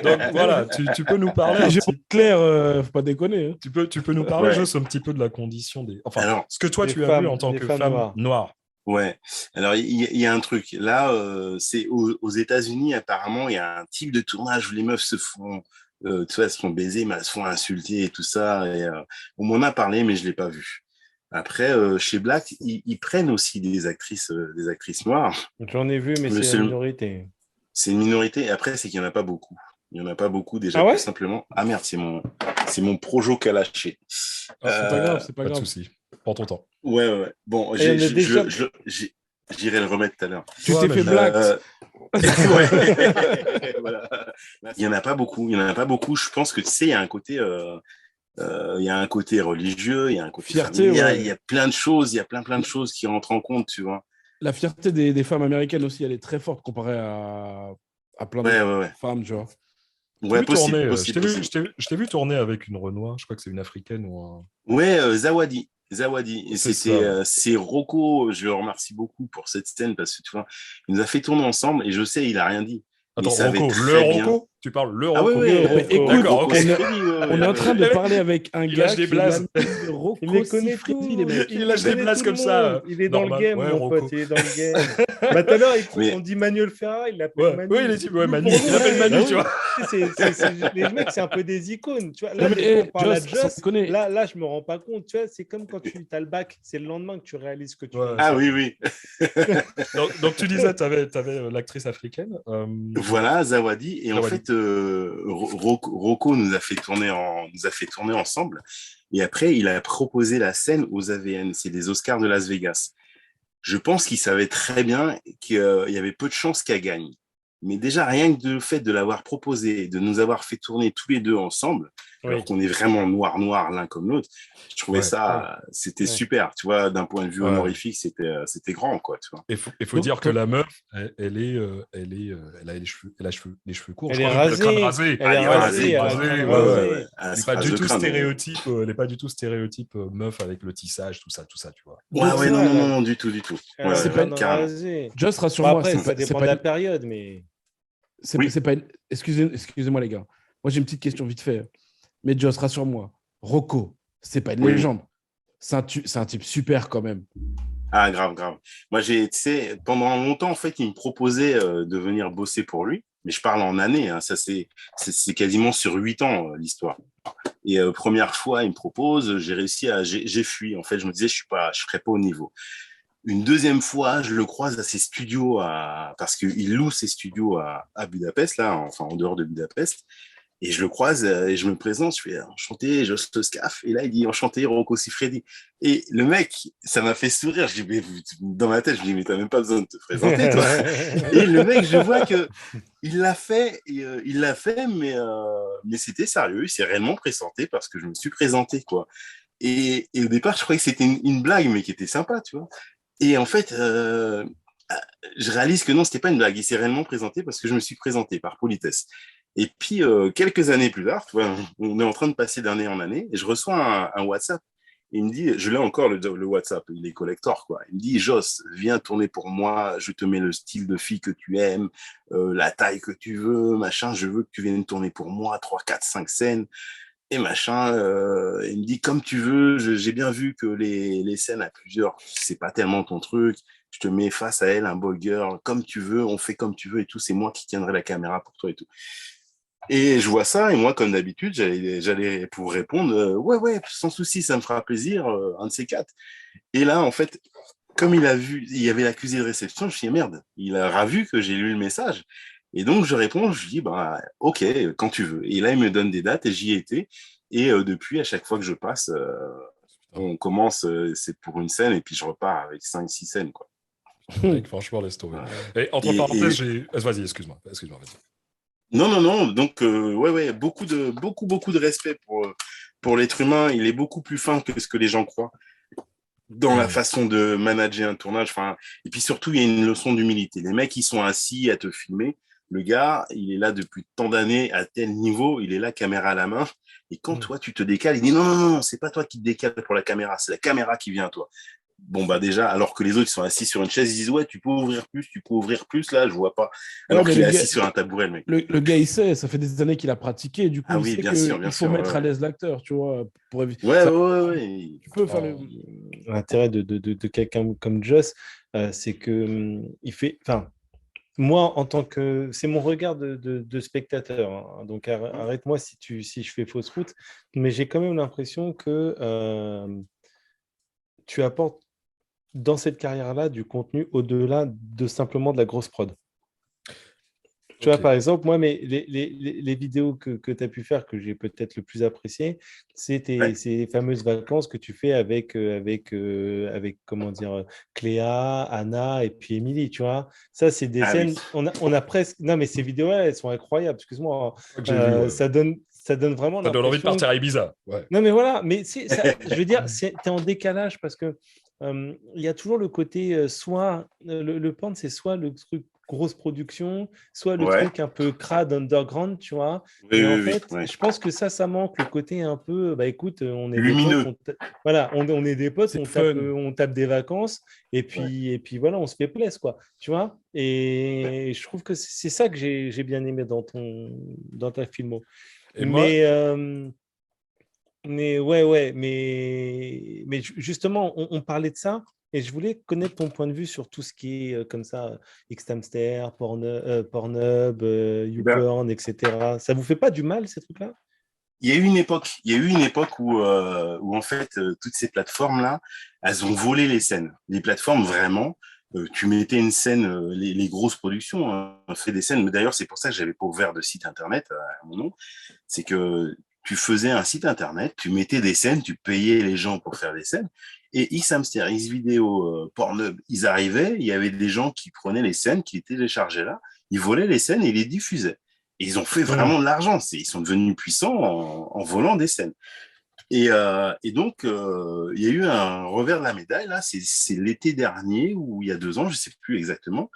Donc voilà, tu peux nous parler. J'ai clair, faut pas déconner. Hein. Tu peux nous parler juste un petit peu de la condition des. Enfin, alors, ce que toi tu as vu en tant que femme noire. Ouais. Alors il y a un truc. Là, c'est aux États-Unis apparemment, il y a un type de tournage où les meufs se font, tu vois, elles se font baiser, mais elles se font insulter et tout ça. Et, on m'en a parlé, mais je l'ai pas vu. Après, chez Black, ils prennent aussi des actrices noires. J'en ai vu, mais c'est une minorité. C'est une minorité. Après, c'est qu'il n'y en a pas beaucoup. Il n'y en a pas beaucoup déjà. Ah ouais, tout simplement. Ah merde, c'est mon projo qui a lâché. C'est pas grave, c'est pas grave. Pas de souci. Prends ton temps. Ouais. Bon, j'irai le remettre tout à l'heure. Tu t'es fait Black. Voilà. Il n'y en a pas beaucoup. Je pense que tu sais, il y a un côté. Il y a un côté religieux, il y a un côté fierté, familial, il y a plein de choses, il y a plein de choses qui rentrent en compte, tu vois. La fierté des femmes américaines aussi, elle est très forte comparée à plein de femmes, tu vois. Ouais, possible. Je t'ai vu tourner avec une Renoir, je crois que c'est une africaine ou un. Ouais, Zawadi. Et c'est Rocco, je le remercie beaucoup pour cette scène parce que tu vois, il nous a fait tourner ensemble et je sais, il a rien dit. Attends, Rocco, tu parles le Rocco. Ah ouais, écoute, d'accord, on est en train de parler avec un gars qui lâche Rocco, il les connaît tous. Il lâche des blases comme ça. Il est dans le game, mon pote, il est dans le game. Bah, tout à l'heure, on dit Manuel Ferrara, il l'appelle Manu. Oui, il dit Manu. Il l'appelle Manu, tu vois. Les mecs, c'est un peu des icônes. Tu vois, là, on parle à Joss. Là, je me rends pas compte. Tu vois, c'est comme quand tu as le bac, c'est le lendemain que tu réalises que tu as. Ah oui. Donc, tu disais, tu avais l'actrice africaine. Voilà, Zawadi. Et en fait, Rocco nous a fait tourner ensemble. Et après, il a proposé la scène aux AVN. C'est les Oscars de Las Vegas. Je pense qu'il savait très bien qu'il y avait peu de chances qu'elle gagne. Mais déjà, rien que le fait de l'avoir proposé, de nous avoir fait tourner tous les deux ensemble, alors qu'on est vraiment noir l'un comme l'autre, je trouvais c'était super. Tu vois, d'un point de vue honorifique, c'était grand, quoi. Tu vois. Il faut dire que la meuf, elle a les cheveux courts. Elle est rasée. Elle est rasée. Elle n'est pas du tout stéréotype. Elle n'est pas du tout stéréotype meuf avec le tissage, tout ça, tu vois. Non, du tout. C'est pas rasé. Just rassure-moi. Après, ça dépend de la période, mais. C'est pas une... Excusez-moi, les gars. Moi, j'ai une petite question vite fait. Mais Joss, rassure-moi. Rocco, c'est pas une légende. C'est un type super quand même. Ah, grave. Moi, tu sais, pendant longtemps, en fait, il me proposait de venir bosser pour lui. Mais je parle en années. Hein. Ça, c'est quasiment sur 8 ans, l'histoire. Et première fois, il me propose. J'ai fui. En fait, je me disais, je serais pas au niveau. Une deuxième fois, je le croise à ses studios parce qu'il loue ses studios à Budapest, là, enfin en dehors de Budapest. Et je le croise et je me présente, je fais enchanté, Joss Scaf. Et là, il dit enchanté, Rocco Siffredi. Et le mec, ça m'a fait sourire. Je dis, mais dans ma tête, je me dis, mais t'as même pas besoin de te présenter, toi. Et le mec, je vois que il l'a fait, mais c'était sérieux. Il s'est réellement présenté parce que je me suis présenté, quoi. Et au départ, je croyais que c'était une blague, mais qui était sympa, tu vois. Et en fait, je réalise que non, c'était pas une blague. Il s'est réellement présenté parce que je me suis présenté par politesse. Et puis, quelques années plus tard, tu vois, on est en train de passer d'année en année, et je reçois un WhatsApp. Il me dit, je l'ai encore le WhatsApp, il est collector, quoi. Il me dit, Joss, viens tourner pour moi, je te mets le style de fille que tu aimes, la taille que tu veux, machin, je veux que tu viennes tourner pour moi, 3, 4, 5 scènes. Et machin, il me dit comme tu veux, j'ai bien vu que les scènes à plusieurs, c'est pas tellement ton truc, je te mets face à elle, un boy girl, comme tu veux, on fait comme tu veux et tout, c'est moi qui tiendrai la caméra pour toi et tout. Et je vois ça, et moi, comme d'habitude, j'allais pour répondre, ouais, sans souci, ça me fera plaisir, un de ces quatre. Et là, en fait, comme il a vu, il y avait l'accusé de réception, je me suis dit, merde, il a vu que j'ai lu le message. Et donc, je réponds, je dis, bah, ok, quand tu veux. Et là, il me donne des dates, et j'y ai été. Et depuis, à chaque fois que je passe, on commence, c'est pour une scène, et puis je repars avec 5-6 scènes, quoi. Mec, franchement, laisse tomber. Et entre parenthèses, Vas-y, excuse-moi, vas-y. Non. Donc, ouais, beaucoup de respect pour l'être humain. Il est beaucoup plus fin que ce que les gens croient dans la façon de manager un tournage. Enfin, et puis surtout, il y a une leçon d'humilité. Les mecs, ils sont assis à te filmer. Le gars, il est là depuis tant d'années à tel niveau. Il est là, caméra à la main. Et quand toi, tu te décales, il dit non, c'est pas toi qui te décales pour la caméra. C'est la caméra qui vient à toi. Bon, bah déjà, alors que les autres ils sont assis sur une chaise, ils disent ouais, tu peux ouvrir plus, là, je vois pas. Alors qu'il est assis sur un tabouret, le mec. Le gars, il sait, ça fait des années qu'il a pratiqué, du coup, Ah il oui, sait bien sûr, qu'il faut mettre à l'aise l'acteur, tu vois, pour éviter. Ouais. Tu peux faire L'intérêt de quelqu'un comme Joss, c'est que il fait. Enfin, moi, en tant que. C'est mon regard de spectateur, hein. Donc, arrête-moi si je fais fausse route. Mais j'ai quand même l'impression que tu apportes dans cette carrière-là du contenu au-delà de simplement de la grosse prod. Tu vois, par exemple, moi, les vidéos que tu as pu faire, que j'ai peut-être le plus apprécié, c'est ces fameuses vacances que tu fais avec comment dire, Cléa, Anna et puis Émilie, tu vois. Ça, c'est des scènes, oui. on a presque... Non, mais ces vidéos-là, elles sont incroyables, excuse-moi. Ça donne vraiment ça donne envie de l'impression... partir à Ibiza. Ouais. Non, mais voilà, mais je veux dire, tu es en décalage parce que il y a toujours le côté, soit le porn, c'est soit le truc grosse production, soit le truc un peu crade underground, tu vois. Et en fait, je pense que ça manque, le côté un peu, bah écoute, on est lumineux. des potes, voilà, on est des potes, on tape des vacances, et puis voilà, on se fait plaisir, quoi, tu vois. Et je trouve que c'est ça que j'ai bien aimé dans ta filmo. Et Mais mais justement, on parlait de ça et je voulais connaître ton point de vue sur tout ce qui est comme ça, Xhamster, Pornhub, YouPorn, etc. Ça vous fait pas du mal, ces trucs-là? Il y a eu une époque où en fait, toutes ces plateformes-là, elles ont volé les scènes. Les plateformes, vraiment, tu mettais une scène, les grosses productions, on fait des scènes. Mais d'ailleurs, c'est pour ça que j'avais pas ouvert de site internet à mon nom. C'est que tu faisais un site internet, tu mettais des scènes, tu payais les gens pour faire des scènes. Et Xhamster, Xvideo, Pornhub, ils arrivaient, il y avait des gens qui prenaient les scènes, qui les téléchargeaient là, ils volaient les scènes et les diffusaient. Et ils ont fait vraiment de l'argent. Ils sont devenus puissants en volant des scènes. Et donc, il y a eu un revers de la médaille, là. C'est l'été dernier, ou il y a 2 ans, je ne sais plus exactement.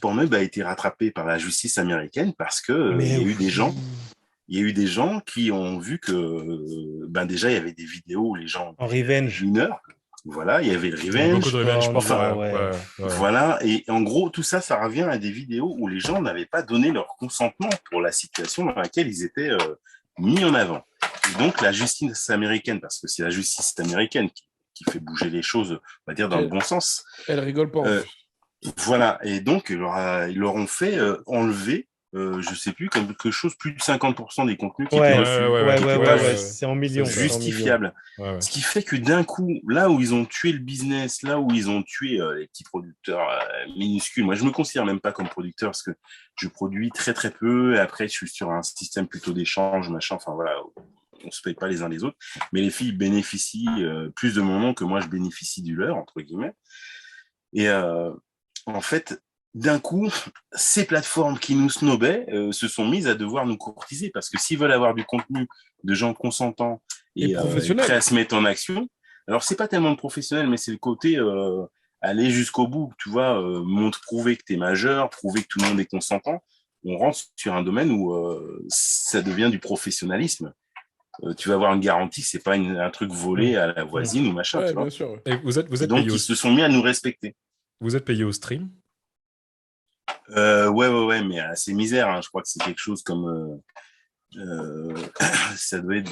Pornhub a été rattrapé par la justice américaine parce que il y a eu des gens qui ont vu que, déjà, il y avait des vidéos où les gens... En revenge. Mineurs. Voilà, il y avait le il y a revenge. beaucoup de revenge Enfin, ouais. Voilà, et en gros, tout ça, ça revient à des vidéos où les gens n'avaient pas donné leur consentement pour la situation dans laquelle ils étaient mis en avant. Et donc, la justice américaine, parce que c'est la justice américaine qui fait bouger les choses, on va dire, dans le bon sens. Elle rigole pas. Voilà, et donc, ils leur ont fait enlever, je sais plus, quelque chose, plus de 50% des contenus qui étaient reçus. C'est en millions. Justifiable. Ce qui fait que d'un coup, là où ils ont tué le business, là où ils ont tué les petits producteurs minuscules, moi je me considère même pas comme producteur parce que je produis très très peu, et après je suis sur un système plutôt d'échange, machin, enfin voilà, on se paye pas les uns les autres, mais les filles bénéficient plus de mon nom que moi je bénéficie du leur, entre guillemets. Et en fait, d'un coup, ces plateformes qui nous snobaient se sont mises à devoir nous courtiser parce que s'ils veulent avoir du contenu de gens consentants et prêts à se mettre en action, alors c'est pas tellement de professionnel, mais c'est le côté aller jusqu'au bout, tu vois, prouver que tu es majeur, prouver que tout le monde est consentant. On rentre sur un domaine où ça devient du professionnalisme. Tu vas avoir une garantie, c'est pas un truc volé à la voisine ou machin. Tu vois. Bien sûr. Et vous êtes donc, ils se sont mis à nous respecter. Vous êtes payé au stream? Ouais, mais c'est misère. Hein. Je crois que c'est quelque chose comme... ça doit être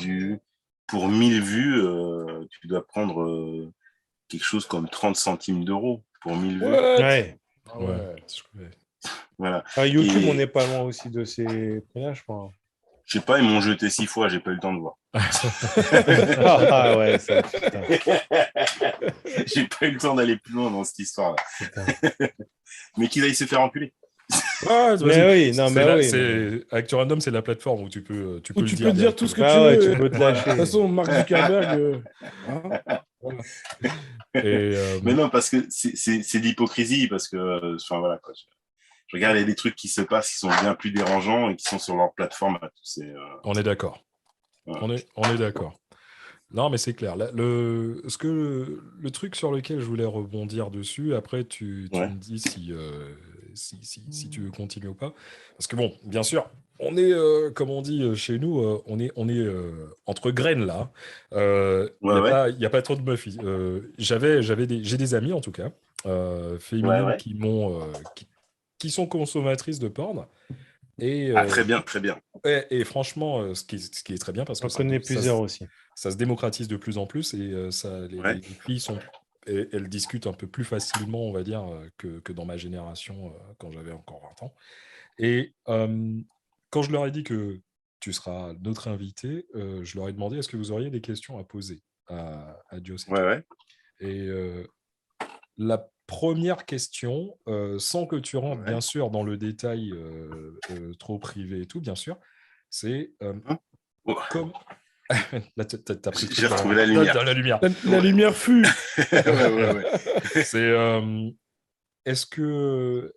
pour 1000 vues, tu dois prendre quelque chose comme 30 centimes d'euros pour 1000 vues. Ouais. Voilà. YouTube, on n'est pas loin aussi de ces prix-là, je crois. Je sais pas, ils m'ont jeté 6 fois, j'ai pas eu le temps de voir. Ah ouais, ça, putain. J'ai pas eu le temps d'aller plus loin dans cette histoire-là. Mais qu'il aille se faire enculer. Ah, Mais vas-y. oui, non, mais oui. Actu Random, c'est la plateforme où tu peux Où le tu dire peux dire tout ce que Ah tu ouais, veux. tu peux te De lâcher. toute façon, Mark Zuckerberg. Voilà. Et, Mais non, parce que c'est de l'hypocrisie, parce que, enfin voilà, quoi. Je regarde, il y a des trucs qui se passent qui sont bien plus dérangeants et qui sont sur leur plateforme à tous. on est d'accord. Ouais. On est d'accord. Non, mais c'est clair. Là, le truc sur lequel je voulais rebondir dessus, après, tu Ouais. me dis si tu veux continuer ou pas. Parce que bon, bien sûr, on est, comme on dit chez nous, on est entre graines là. Il Ouais, ouais. y a pas trop de meufs. J'ai des amis en tout cas, Ouais, féminines ouais. qui sont consommatrices de porn. Et, Ah, très bien, très bien. et franchement, ce qui est très bien parce que J'en connais plusieurs aussi. ça se démocratise de plus en plus et Ouais. les filles elles discutent un peu plus facilement, on va dire, que dans ma génération quand j'avais encore 20 ans. Et quand je leur ai dit que tu seras notre invité, je leur ai demandé est-ce que vous auriez des questions à poser à Dios et Ouais, tout. ouais. Et la première question, sans que tu rentres Ouais. bien sûr dans le détail trop privé et tout, bien sûr, c'est Oh, comme. Là, t'as pris le truc j'ai retrouvé la lumière. dans la lumière. La lumière fut. Ouais. C'est est-ce que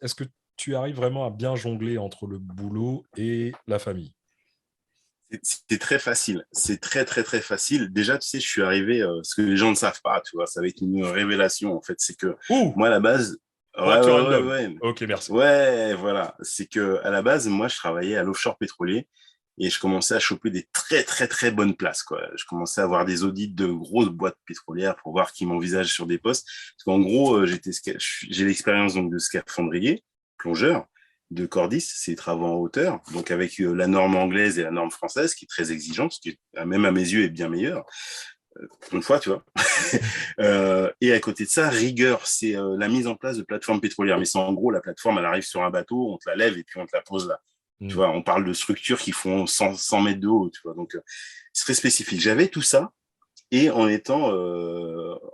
tu arrives vraiment à bien jongler entre le boulot et la famille? C'est très facile. C'est très, très, très facile. Déjà, tu sais, je suis arrivé, ce que les gens ne savent pas, tu vois, ça va être une révélation, en fait. C'est que Ouh, moi, à la base, pour Actu Random. ouais. Ok, merci. Ouais, voilà. C'est que à la base, moi, je travaillais à l'offshore pétrolier et je commençais à choper des très, très, très bonnes places, quoi. Je commençais à avoir des audits de grosses boîtes pétrolières pour voir qui m'envisage sur des postes. Parce qu'en gros, j'ai l'expérience donc de scaphandrier, plongeur, de cordis, c'est travaux en hauteur, donc avec la norme anglaise et la norme française qui est très exigeante, qui même à mes yeux est bien meilleure. Une fois, tu vois. Et à côté de ça, rigueur, c'est la mise en place de plateformes pétrolières. Mais c'est en gros, la plateforme, elle arrive sur un bateau, on te la lève et puis on te la pose là. Tu vois, on parle de structures qui font 100 mètres de haut, tu vois. Donc, c'est très spécifique. J'avais tout ça et en étant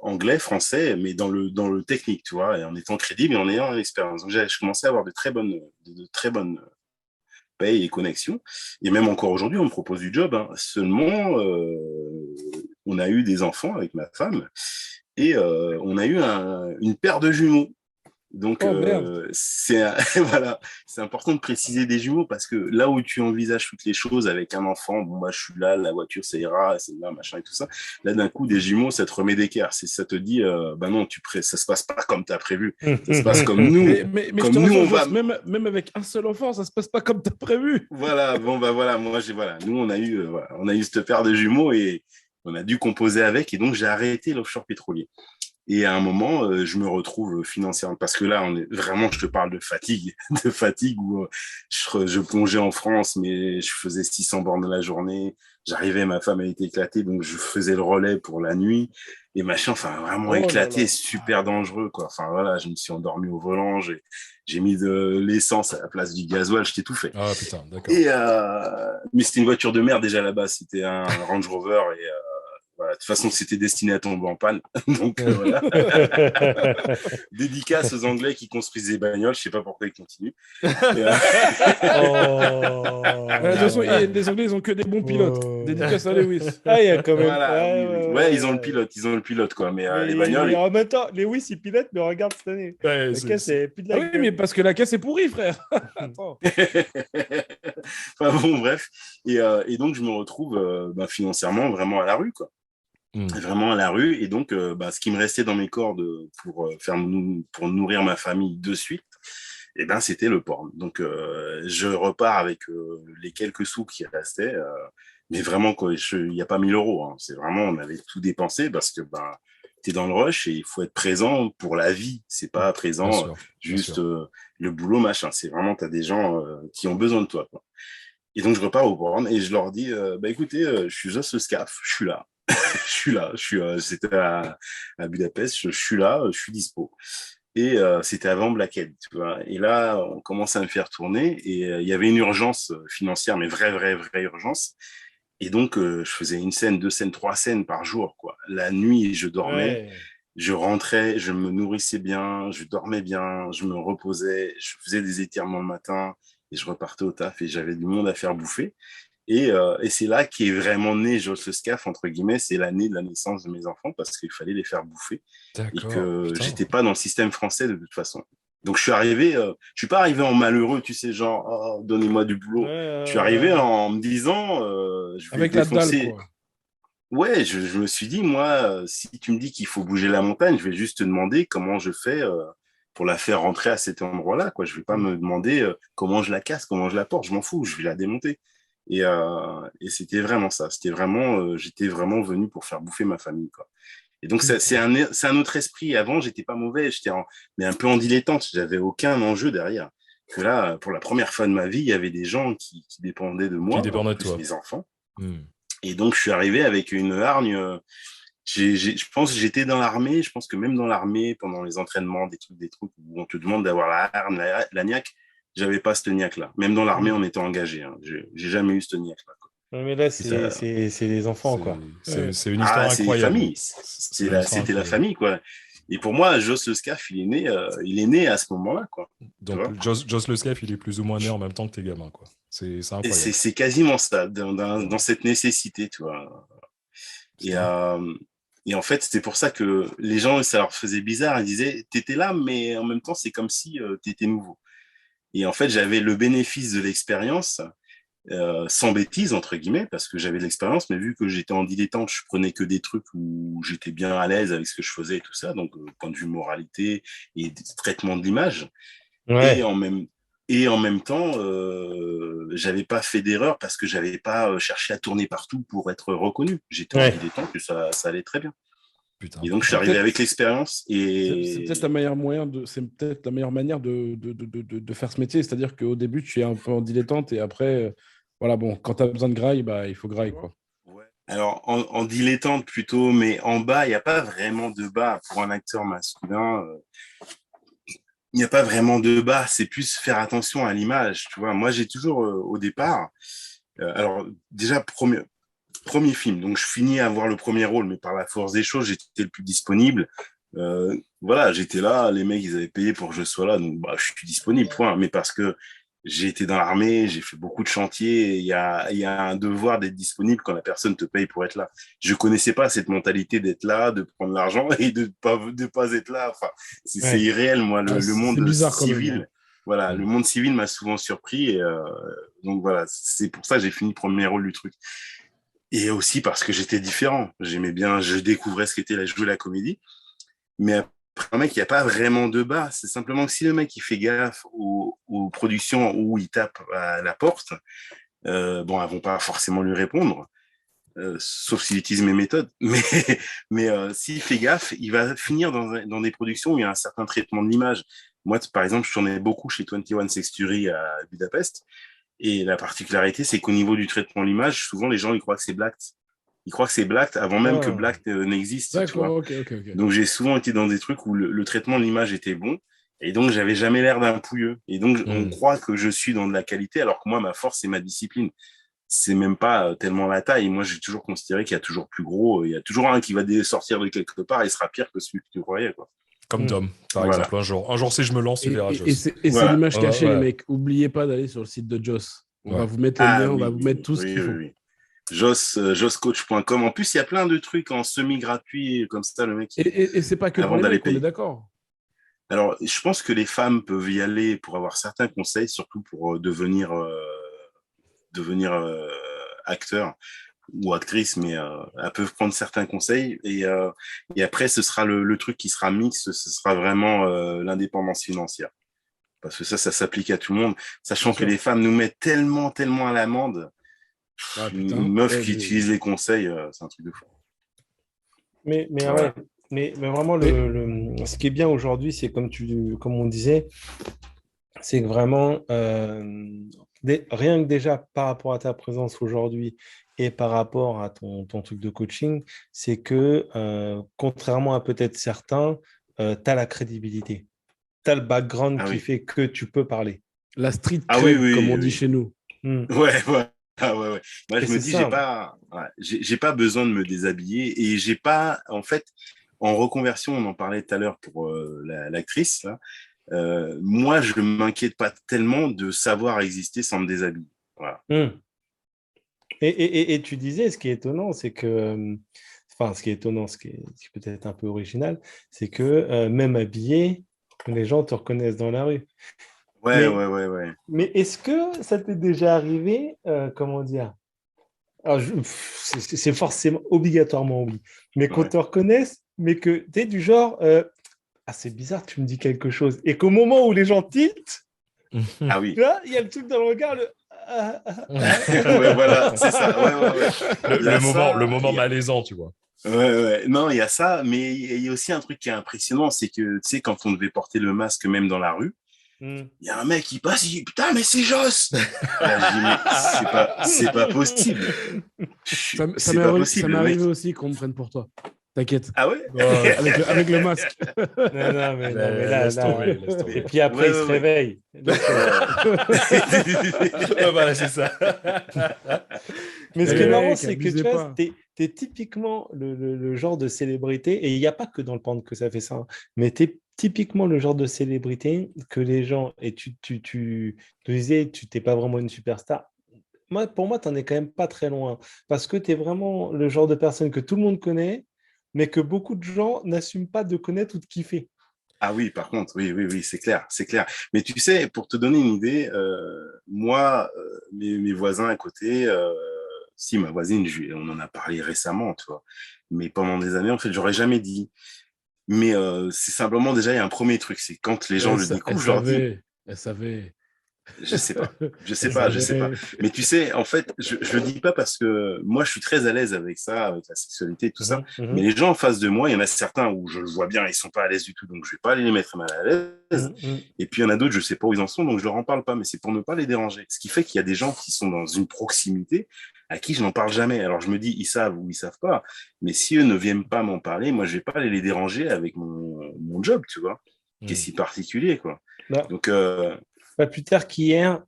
anglais, français, mais dans le technique, tu vois, et en étant crédible et en ayant une expérience. Donc, je commençais à avoir de très bonnes payes et connexions. Et même encore aujourd'hui, on me propose du job. Hein. Seulement, on a eu des enfants avec ma femme et on a eu une paire de jumeaux. Donc, Oh merde. voilà, c'est important de préciser des jumeaux parce que là où tu envisages toutes les choses avec un enfant, bon, moi je suis là, la voiture ça ira, c'est là, machin et tout ça. Là, d'un coup, des jumeaux, ça te remet d'équerre. Ça te dit, bah non, ça se passe pas comme tu as prévu. Ça se passe comme nous. Mais Comme je te nous, on rassure, va. Joss, même avec un seul enfant, ça se passe pas comme tu as prévu. Voilà, bon, bah voilà, nous, on a eu cette paire de jumeaux et on a dû composer avec. Et donc, j'ai arrêté l'offshore pétrolier. Et à un moment, je me retrouve financièrement, parce que là, vraiment, je te parle de fatigue, de fatigue où je plongeais en France, mais je faisais 600 bornes de la journée. J'arrivais, ma femme elle était éclatée, donc je faisais le relais pour la nuit. Et machin, enfin, vraiment Oh là éclaté, là. super dangereux, quoi. Enfin, voilà, je me suis endormi au volant, j'ai mis de l'essence à la place du gasoil, je t'ai tout fait. Ah putain, d'accord. Et, mais c'était une voiture de merde déjà là-bas, c'était un Range Rover et voilà. De toute façon, c'était destiné à tomber en panne. Donc, voilà. Dédicace aux Anglais qui construisent des bagnoles. Je sais pas pourquoi ils continuent. Et, Oh. De toute façon, les Anglais, ils ont que des bons pilotes. Oh. Dédicace à Lewis. Ah, il y a quand même. voilà, oui. Ouais, ils ont le Ouais. pilote, quoi. Mais les Mais bagnoles. en même temps, Lewis, il pilote, mais regarde cette année. Ouais, La caisse, c'est plus de la Ah oui, gueule. mais parce que la caisse est pourrie, frère. Attends. Enfin, bon, bref. Et donc, je me retrouve financièrement vraiment à la rue, quoi. Vraiment à la rue. Et donc, ce qui me restait dans mes cordes pour nourrir ma famille de suite, et ben, c'était le porn. Donc, je repars avec les quelques sous qui restaient. Mais vraiment, il n'y a pas 1 000 euros. Hein. C'est vraiment, on avait tout dépensé parce que tu es dans le rush et il faut être présent pour la vie. C'est pas présent Bien sûr, juste le boulot, machin. C'est vraiment, tu as des gens qui ont besoin de toi, quoi. Et donc, je repars au porn et je leur dis, écoutez, je suis juste le SCAF, je suis là. C'était à Budapest, je suis là, je suis dispo. Et c'était avant Blackhead, tu vois. Et là, on commence à me faire tourner et il y avait une urgence financière, mais vraie urgence. Et donc, je faisais une scène, 2 scènes, 3 scènes par jour, quoi. La nuit, je dormais, Ouais. je rentrais, je me nourrissais bien, je dormais bien, je me reposais, je faisais des étirements le matin et je repartais au taf et j'avais du monde à faire bouffer. Et c'est là qu'est vraiment né Joss le Scaf, entre guillemets, c'est l'année de la naissance de mes enfants parce qu'il fallait les faire bouffer et D'accord, que putain. j'étais pas dans le système français de toute façon. Donc je suis pas arrivé en malheureux, tu sais, genre oh, donnez-moi du boulot. Je suis arrivé en me disant je vais Avec la dalle, défoncer. quoi. Ouais, je me suis dit moi si tu me dis qu'il faut bouger la montagne, je vais juste te demander comment je fais pour la faire rentrer à cet endroit-là, quoi. Je vais pas me demander comment je la casse, comment je la porte, je m'en fous, je vais la démonter. Et c'était vraiment ça. C'était vraiment, j'étais vraiment venu pour faire bouffer ma famille, quoi. Et donc, c'est un autre esprit. Avant, j'étais pas mauvais, mais un peu en dilettante. J'avais aucun enjeu derrière. Que là, pour la première fois de ma vie, il y avait des gens qui dépendaient de Qui moi, en dépendait de plus toi. mes enfants. Hmm. Et donc, je suis arrivé avec une hargne. Je pense que j'étais dans l'armée. Je pense que même dans l'armée, pendant les entraînements, des trucs où on te demande d'avoir la hargne, la niaque, j'avais pas cette niaque-là. Même dans l'armée, on était engagé. Hein. J'ai jamais eu cette niaque-là. Ouais, mais là, Ça, c'est les enfants, quoi. C'est une histoire ah, c'est les incroyable. familles. C'est une histoire C'était la incroyable. famille, quoi. Et pour moi, Joss le Scaf, il est né à ce moment-là, quoi. Tu Donc, vois. Joss le Scaf, il est plus ou moins né en même temps que tes gamins, quoi. C'est Et incroyable. c'est quasiment ça, dans Ouais. cette nécessité, tu vois. Et, Putain. et en fait, c'est pour ça que les gens, ça leur faisait bizarre. Ils disaient, t'étais là, mais en même temps, c'est comme si t'étais nouveau. Et en fait, j'avais le bénéfice de l'expérience, sans bêtises, entre guillemets, parce que j'avais de l'expérience, mais vu que j'étais en dilettante, je prenais que des trucs où j'étais bien à l'aise avec ce que je faisais et tout ça, donc point de vue moralité et traitement de l'image. Et Ouais. en même, et en même temps, j'avais pas fait d'erreur parce que j'avais pas cherché à tourner partout pour être reconnu. J'étais en Ouais. dilettante et ça allait très bien. Putain. Et donc, je suis C'est arrivé peut-être avec l'expérience c'est peut-être et c'est peut-être la meilleure manière de faire ce métier. C'est-à-dire qu'au début, tu es un peu en dilettante et après, voilà, bon, quand tu as besoin de graille, bah, il faut graille, quoi. ouais. Alors, en dilettante plutôt, mais en bas, il n'y a pas vraiment de bas pour un acteur masculin. Il n'y a pas vraiment de bas, c'est plus faire attention à l'image. Tu vois, moi, j'ai toujours au départ, alors déjà, premier film, donc je finis à avoir le premier rôle, mais par la force des choses, j'étais le plus disponible. Voilà, j'étais là, les mecs, ils avaient payé pour que je sois là, donc bah, je suis disponible, point. Mais parce que j'ai été dans l'armée, j'ai fait beaucoup de chantiers, il y a un devoir d'être disponible quand la personne te paye pour être là. Je connaissais pas cette mentalité d'être là, de prendre l'argent et de pas être là. Enfin, c'est Ouais. irréel, moi, Ah, le c'est monde bizarre quand même, hein. civil. Voilà, le Hmm. monde civil m'a souvent surpris et donc voilà, c'est pour ça que j'ai fini premier rôle du truc. Et aussi parce que j'étais différent. J'aimais bien, je découvrais ce qu'était la jouer la comédie. Mais après, un mec, il n'y a pas vraiment de bas. C'est simplement que si le mec, il fait gaffe aux productions où il tape à la porte, bon, elles vont pas forcément lui répondre, sauf s'il utilise mes méthodes. Mais s'il fait gaffe, il va finir dans des productions où il y a un certain traitement de l'image. Moi, par exemple, je tournais beaucoup chez 21 Sextury à Budapest. Et la particularité, c'est qu'au niveau du traitement de l'image, souvent les gens ils croient que c'est black. Ils croient que c'est black avant même que Ah. black n'existe, tu vois. D'accord, ok, ok, ok. Donc j'ai souvent été dans des trucs où le traitement de l'image était bon, et donc j'avais jamais l'air d'un pouilleux. Et donc on Hmm. croit que je suis dans de la qualité, alors que moi ma force c'est ma discipline. C'est même pas tellement la taille. Moi j'ai toujours considéré qu'il y a toujours plus gros. Il y a toujours un qui va sortir de quelque part et sera pire que celui que tu croyais, quoi. Comme Hmm. Dom, par Voilà, exemple. Un jour, si je me lance, tu verras Joss. C'est voilà. l'image cachée, les Ouais, mecs. Oubliez pas d'aller sur le site de Joss. On va ouais. vous mettre les Ah liens, on va oui, vous mettre tout ce oui, qu'il oui, faut. oui. Josscoach.com. En plus, il y a plein de trucs en semi-gratuit, comme ça, le mec, Et c'est pas que pour avant les d'aller mecs, on est payer. d'accord. Alors, je pense que les femmes peuvent y aller pour avoir certains conseils, surtout pour devenir acteur ou actrice, mais elles peuvent prendre certains conseils. Et après, ce sera le truc qui sera mixte, ce sera vraiment l'indépendance financière. Parce que ça s'applique à tout le monde, Bien sachant que sûr. les femmes nous mettent tellement, tellement à l'amende. Ah Une putain. meuf Ouais, qui utilise les conseils, c'est un truc de fou. Mais ouais. Voilà. Mais vraiment, mais- ce qui est bien aujourd'hui, c'est comme on disait, c'est que vraiment, rien que déjà par rapport à ta présence aujourd'hui et par rapport à ton truc de coaching, c'est que contrairement à peut-être certains, tu as la crédibilité. tu as le background Ah qui oui. fait que tu peux parler. La street Ah oui, cred, oui, comme on oui. dit chez nous. Ouais, ouais. Ah ouais, ouais. Moi, Et je me c'est dis, ça. j'ai pas besoin de me déshabiller et j'ai pas, en fait, en reconversion, on en parlait tout à l'heure pour l'actrice, là. Moi, je m'inquiète pas tellement de savoir exister sans me déshabiller. Voilà. Hmm. Et tu disais, ce qui est étonnant, c'est que, enfin, ce qui est étonnant, ce qui est peut-être un peu original, c'est que même habillé, les gens te reconnaissent dans la rue. Ouais, Mais, ouais, ouais, ouais. mais est-ce que ça t'est déjà arrivé, comment dire? Alors, c'est forcément obligatoirement oui, mais qu'on Ouais. te reconnaisse, mais que tu es du genre, ah, c'est bizarre, tu me dis quelque chose. Et qu'au moment où les gens tiltent, Ah oui. tu vois, il y a le truc dans le regard, le ah, ah, Ouais, voilà, c'est ça. Ouais, ouais, ouais. Il y a le ça. moment malaisant, tu vois. Ouais, ouais. Non, il y a ça, mais il y a aussi un truc qui est impressionnant, c'est que, tu sais, quand on devait porter le masque même dans la rue, hmm. il y a un mec qui passe, il dit, putain, mais c'est Joss! Là, je dis, mais c'est pas possible. Ça C'est pas possible, m'est le mec. arrivé aussi qu'on me prenne pour toi. T'inquiète. Ah ouais? Ouais, Avec le masque. Non, mais là, laisse là. tomber, laisse Et tomber. puis après, Ouais, il se ouais, ouais. réveille. Donc, Ouais, voilà, c'est ça. mais ce Eh qui est marrant, mec, c'est que abusez tu vois, pas. t'es typiquement le genre de célébrité, et il n'y a pas que dans le porn que ça fait ça, hein, mais t'es typiquement le genre de célébrité que les gens, et tu disais, tu t'es pas vraiment une superstar. Moi, pour moi, tu n'en es quand même pas très loin, parce que tu es vraiment le genre de personne que tout le monde connaît, mais que beaucoup de gens n'assument pas de connaître ou de kiffer. Ah oui, par contre, oui, oui, oui, c'est clair, c'est clair. Mais tu sais, pour te donner une idée, moi, mes voisins à côté, si ma voisine, on en a parlé récemment, tu vois. Mais pendant des années, en fait, j'aurais jamais dit. Mais c'est simplement déjà, il y a un premier truc, c'est quand les gens le Elle découvrent, je leur dis, savait. Elle savait. je sais pas. Je sais Elle pas, je sais pas. savait. Mais tu sais, en fait, je le dis pas parce que moi, je suis très à l'aise avec ça, avec la sexualité et tout ça. Mhm, Mais mhm, les gens en face de moi, il y en a certains où je le vois bien, ils sont pas à l'aise du tout, donc je vais pas aller les mettre mal à l'aise. mhm, mhm. Et puis il y en a d'autres, je sais pas où ils en sont, donc je leur en parle pas. Mais c'est pour ne pas les déranger. Ce qui fait qu'il y a des gens qui sont dans une proximité à qui je n'en parle jamais. Alors je me dis, ils savent ou ils savent pas. Mais si eux ne viennent pas m'en parler, moi, je vais pas aller les déranger avec mon job, tu vois, qui est si particulier, quoi. Bah, Donc, pas plus tard qu'hier,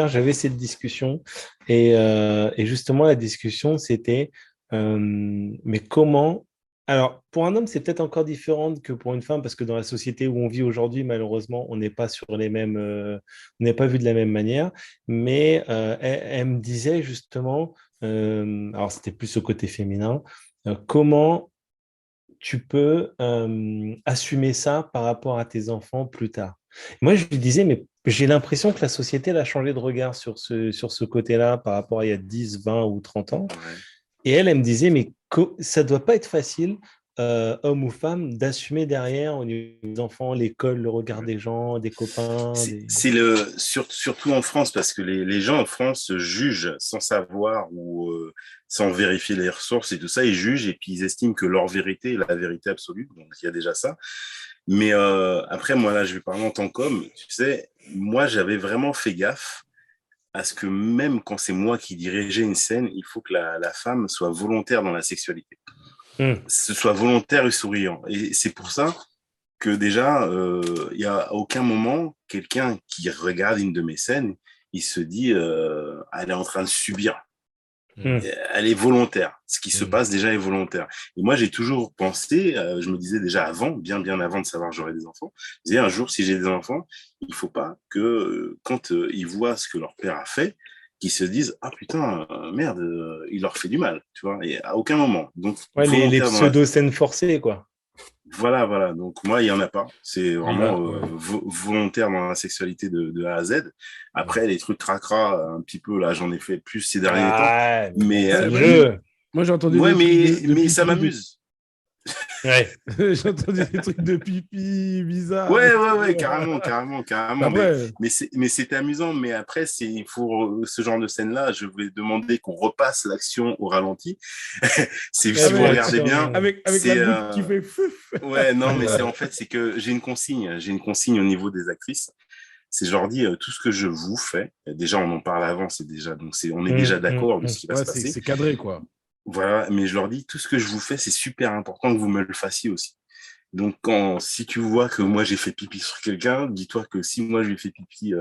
j'avais cette discussion. Et justement, la discussion, c'était mais comment. Alors, pour un homme, c'est peut-être encore différent que pour une femme, parce que dans la société où on vit aujourd'hui, malheureusement, on n'est pas sur les mêmes, on n'est pas vu de la même manière. Mais elle me disait justement, alors c'était plus au côté féminin, comment tu peux assumer ça par rapport à tes enfants plus tard. Moi, je lui disais, mais j'ai l'impression que la société elle a changé de regard sur ce côté-là par rapport à il y a 10, 20 ou 30 ans. ouais. Et elle me disait, mais ça ne doit pas être facile, homme ou femme, d'assumer derrière au niveau des enfants, l'école, le regard des gens, des copains. C'est surtout en France, parce que les gens en France jugent sans savoir ou sans vérifier les ressources et tout ça, ils jugent et puis ils estiment que leur vérité est la vérité absolue. Donc il y a déjà ça. Mais après, moi là, je vais parler en tant qu'homme. Tu sais, moi j'avais vraiment fait gaffe à ce que même quand c'est moi qui dirigeais une scène, il faut que la femme soit volontaire dans la sexualité. Hum, Ce soit volontaire et souriant. Et c'est pour ça que déjà, il y a à aucun moment quelqu'un qui regarde une de mes scènes, il se dit, elle est en train de subir. hum. Elle est volontaire. Ce qui se passe déjà est volontaire. Et moi, j'ai toujours pensé, je me disais déjà avant, bien avant de savoir que j'aurais des enfants, je disais un jour, si j'ai des enfants, il faut pas que quand ils voient ce que leur père a fait, qu'ils se disent, ah putain, merde, il leur fait du mal, tu vois. Et à aucun moment. Donc, Ouais, les volontaire dans la pseudo-scènes forcées, quoi. voilà, voilà. Donc, moi, il n'y en a pas. C'est vraiment Ouais. volontaire dans la sexualité de A à Z. Après, les trucs cracra, un petit peu, là, j'en ai fait plus ces derniers temps. Ah, mais bon, Mais, c'est le Ouais, jeu. moi, j'ai entendu ouais, des trucs de mais ça pipi. m'amuse. Ouais. J'ai entendu des trucs de pipi bizarres. Ouais, carrément. Après, Mais c'était amusant. Mais après, il faut ce genre de scène-là, je vais demander qu'on repasse l'action au ralenti. Si Ouais, vous pour regardez être sûr, bien, avec la c'est, goutte qui fait fouf. ouais, non, mais Ouais. en fait, c'est que j'ai une consigne. J'ai une consigne au niveau des actrices. C'est, je leur dis, tout ce que je vous fais, déjà, on en parle avant, on est déjà d'accord de ce qui va Ouais, se passer. c'est cadré, quoi. Voilà, mais je leur dis, tout ce que je vous fais, c'est super important que vous me le fassiez aussi. Donc, si tu vois que moi, j'ai fait pipi sur quelqu'un, dis-toi que si moi, je lui ai fait pipi,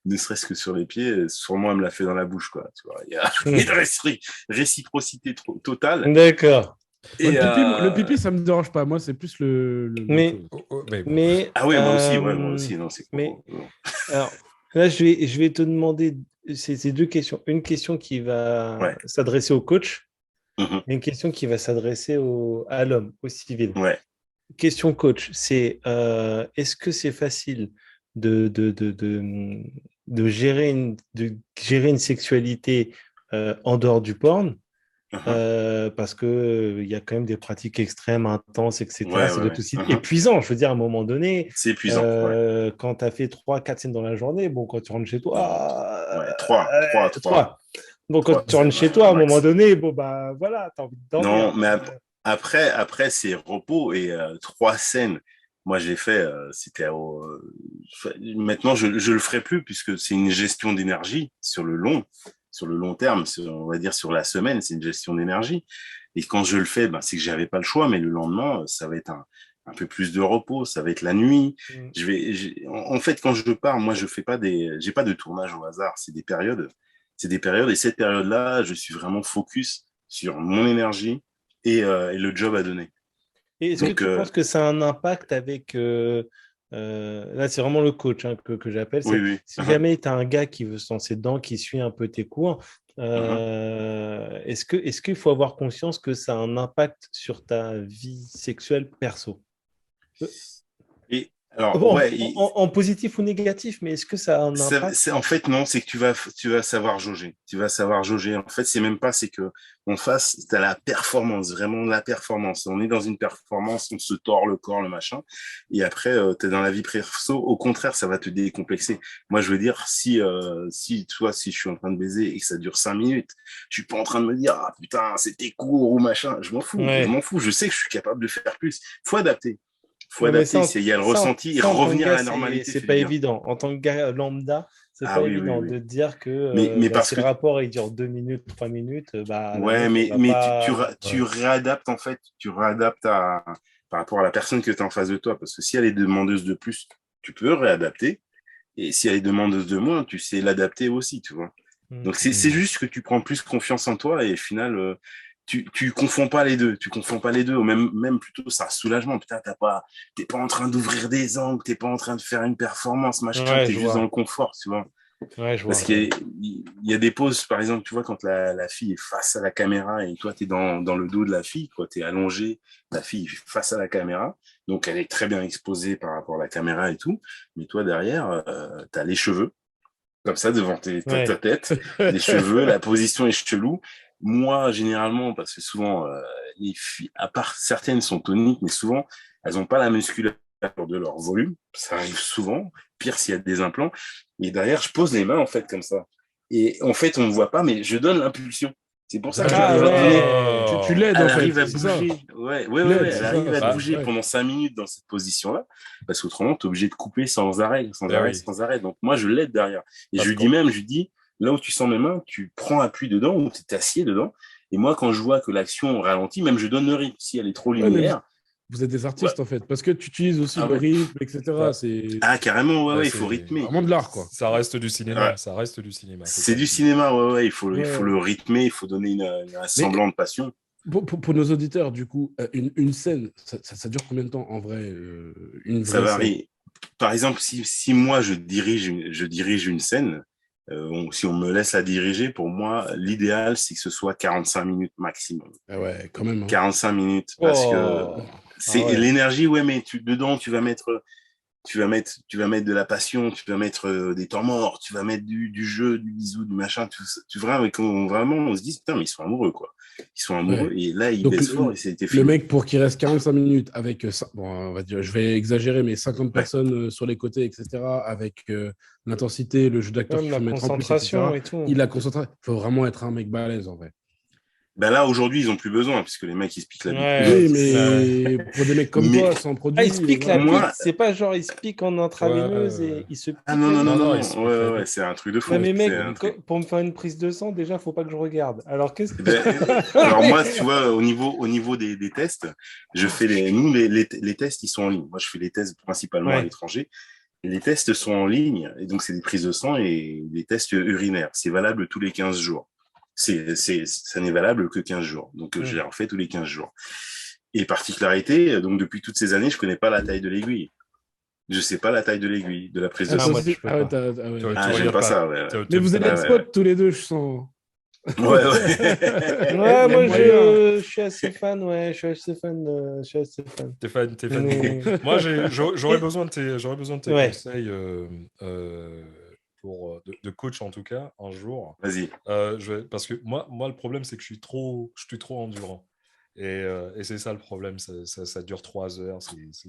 ne serait-ce que sur les pieds, sûrement, elle me l'a fait dans la bouche, quoi. Tu vois, il y a une réciprocité totale. D'accord. Ouais, Et, le pipi, ça me dérange pas. Moi, c'est plus l'autre Mais, chose. Mais bon. mais, ah oui, moi aussi, non, c'est mais, non. alors, là, je vais te demander ces deux questions. Une question qui va Ouais. s'adresser au coach Mhm. et une question qui va s'adresser à l'homme, au civil. Ouais. Question coach, c'est est-ce que c'est facile de gérer une sexualité en dehors du porn? Mhm. Parce que il y a quand même des pratiques extrêmes, intenses, etc. Ouais, Ça ouais, doit être ouais. aussi Mhm. épuisant. Je veux dire, à un moment donné, C'est épuisant, ouais. quand tu as fait 3, 4 scènes dans la journée, bon, quand tu rentres chez Non, toi, ouais, trois. 3. Donc, quand 3, tu rentres chez toi, à un moment max. donné, bon, bah voilà, tu as envie de dormir. Non, mais après c'est repos et 3 scènes. Moi, j'ai fait, maintenant, je le ferai plus puisque c'est une gestion d'énergie sur le long terme, on va dire sur la semaine, c'est une gestion d'énergie. Et quand je le fais, ben, c'est que j'avais pas le choix, mais le lendemain, ça va être un peu plus de repos, ça va être la nuit. Mm. En fait, quand je pars, moi, j'ai pas de tournage au hasard, c'est des périodes et cette période-là, je suis vraiment focus sur mon énergie et le job à donner. Et est-ce que Donc, tu penses que ça a un impact avec... là, c'est vraiment le coach que j'appelle. oui, C'est oui. si jamais tu as un gars qui veut se lancer dedans, qui suit un peu tes cours, Uh-huh. est-ce qu'il faut avoir conscience que ça a un impact sur ta vie sexuelle perso? Et alors, En, ouais, en positif ou négatif, mais est-ce que ça a un impact? en fait, non, c'est que tu vas savoir jauger. Tu vas savoir jauger. En fait, c'est même pas, c'est que en face, tu as la performance, vraiment la performance. On est dans une performance, on se tord le corps, le machin. Et après, tu es dans la vie perso. Au contraire, ça va te décomplexer. Moi, je veux dire, si je suis en train de baiser et que ça dure 5 minutes, je suis pas en train de me dire, ah putain, c'était court ou machin. Je m'en fous. Je Ouais. m'en fous. Je sais que je suis capable de faire plus. Faut adapter. Faut Ouais, mais adapter. Il y a le ressenti et ça, en tant que revenir à gars, la normalité c'est fait pas du bien. évident. En tant que gars lambda, c'est Ah pas oui, oui, évident oui. de dire que Mais bah, parce si que le rapport il dure 2 minutes, 3 minutes, bah, la ouais, meuf, elle va mais pas. tu réadaptes en fait, tu réadaptes par rapport à la personne que tu as en face de toi. Parce que si elle est demandeuse de plus, tu peux réadapter. Et si elle est demandeuse de moins, tu sais l'adapter aussi, tu vois. Hmm. Donc c'est juste que tu prends plus confiance en toi et au final, tu confonds pas les deux. Tu confonds pas les deux. Ou même plutôt, c'est un soulagement. Putain, t'es pas en train d'ouvrir des angles, t'es pas en train de faire une performance, machin, Ouais, t'es je juste dans le vois. confort, tu vois. Ouais, je Parce vois. qu'il y a des pauses, par exemple, tu vois, quand la fille est face à la caméra et toi, tu es dans le dos de la fille, tu es allongé, la fille est face à la caméra, donc elle est très bien exposée par rapport à la caméra et tout, mais toi, derrière, tu as les cheveux, comme ça, devant ta Ouais. tête, les cheveux, la position est chelou. Moi, généralement, parce que souvent, les filles, à part certaines sont toniques, mais souvent, elles n'ont pas la musculature de leur volume. Ça arrive souvent. Pire s'il y a des implants. Et derrière, je pose les mains, en fait, comme ça. Et en fait, on ne voit pas, mais je donne l'impulsion. C'est pour ça que Ah j'arrive à donner. ouais. Tu l'aides, Elle en fait, arrive à c'est ça. bouger. Ouais, Tu l'aides, elle c'est ça. arrive à Bah, bouger Ouais. pendant 5 minutes dans cette position-là. Parce qu'autrement, tu es obligé de couper sans arrêt, sans eh arrêt, oui, sans arrêt. Donc, moi, je l'aide derrière. Et parce qu'on je lui dis, là où tu sens mes mains, tu prends appui dedans ou tu t'assieds dedans. Et moi, quand je vois que l'action ralentit, même je donne le rythme. Si elle est trop Ouais, mais linéaire, vous êtes des ouais. artistes, en fait, parce que tu utilises aussi Ah le ouais. rythme, etc. bah, Ah, carrément, bah, il faut rythmer. Vraiment de l'art, quoi. ça reste du cinéma, Ouais. ça reste du cinéma, c'est C'est comme du tu dis. cinéma, il faut Ouais. le rythmer, il faut donner un Mais semblant de passion. pour nos auditeurs, du coup, une scène, ça dure combien de temps, en vrai, une Ça vraie scène? varie. Par exemple, si moi je dirige une scène, si on me laisse la diriger, pour moi, l'idéal, c'est que ce soit 45 minutes maximum. Ah ouais, quand même, hein. 45 minutes, parce que Oh. Ah c'est ouais. l'énergie, ouais, mais dedans, tu vas mettre de la passion, tu vas mettre des temps morts, tu vas mettre du jeu, du bisou, du machin, vraiment, vraiment, on se dit, putain, mais ils sont amoureux, quoi. Ils sont amoureux, Ouais. et là, ils Donc, baissent fort, et c'était le fini. mec, pour qu'il reste 45 minutes avec, bon, on va dire, je vais exagérer, mais 50 Ouais. personnes sur les côtés, etc., avec l'intensité, le jeu d'acteur Même qu'il la faut mettre en plus, concentration etc., et tout. il a concentré. Il faut vraiment être un mec balèze, en vrai. Ben là, aujourd'hui, ils ont plus besoin, puisque les mecs, ils se piquent la bite. Oui, mais pour des mecs comme toi, sans produit. ils se piquent la Moi- bite, c'est pas genre ils se piquent en intraveineuse et ils se piquent. Ah non, non, non, Non, non, ils se piquent ouais, la ouais, bite. c'est un truc de fou. Ouais, mais mec, C'est un truc. pour me faire une prise de sang, déjà, faut pas que je regarde. Alors, qu'est-ce que. Alors moi, tu vois, au niveau des tests, je fais les tests, ils sont en ligne. Moi, je fais les tests principalement à l'étranger. Et les tests sont en ligne, et donc c'est des prises de sang et des tests urinaires. C'est valable tous les 15 jours. Ça n'est valable que 15 jours. Donc, je les refais tous les 15 jours. Et particularité, donc depuis toutes ces années, je connais pas la taille de l'aiguille. Je sais pas la taille de l'aiguille, de la prise de sang. moi, je peux pas. J'aime pas ça, ouais. Mais vous êtes des potes tous les deux, je sens. Ouais. Ouais, moi, je suis assez fan, ouais. Je suis assez fan. T'es fan. Mais- Moi, j'aurais besoin de tes Ouais. conseils de coach, en tout cas, un jour. Vas-y. Parce que moi, le problème, c'est que je suis trop endurant. Et c'est ça le problème, ça dure 3 heures,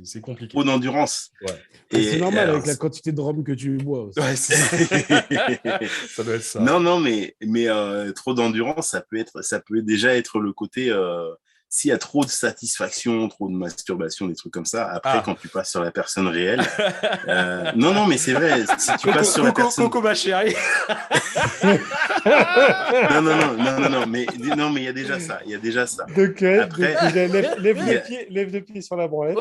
c'est compliqué. Trop d'endurance. Ouais. Et c'est normal alors, avec la quantité de rhum que tu bois aussi. Ouais, ça doit être ça. Non, mais trop d'endurance, ça peut déjà être le côté s'il y a trop de satisfaction, trop de masturbation, des trucs comme ça. Après, quand tu passes sur la personne réelle, non, mais c'est vrai. Si tu passes sur la personne, Coucou ma chérie. non, mais il y a déjà ça. Donc, Après, lève le pied sur la branlette.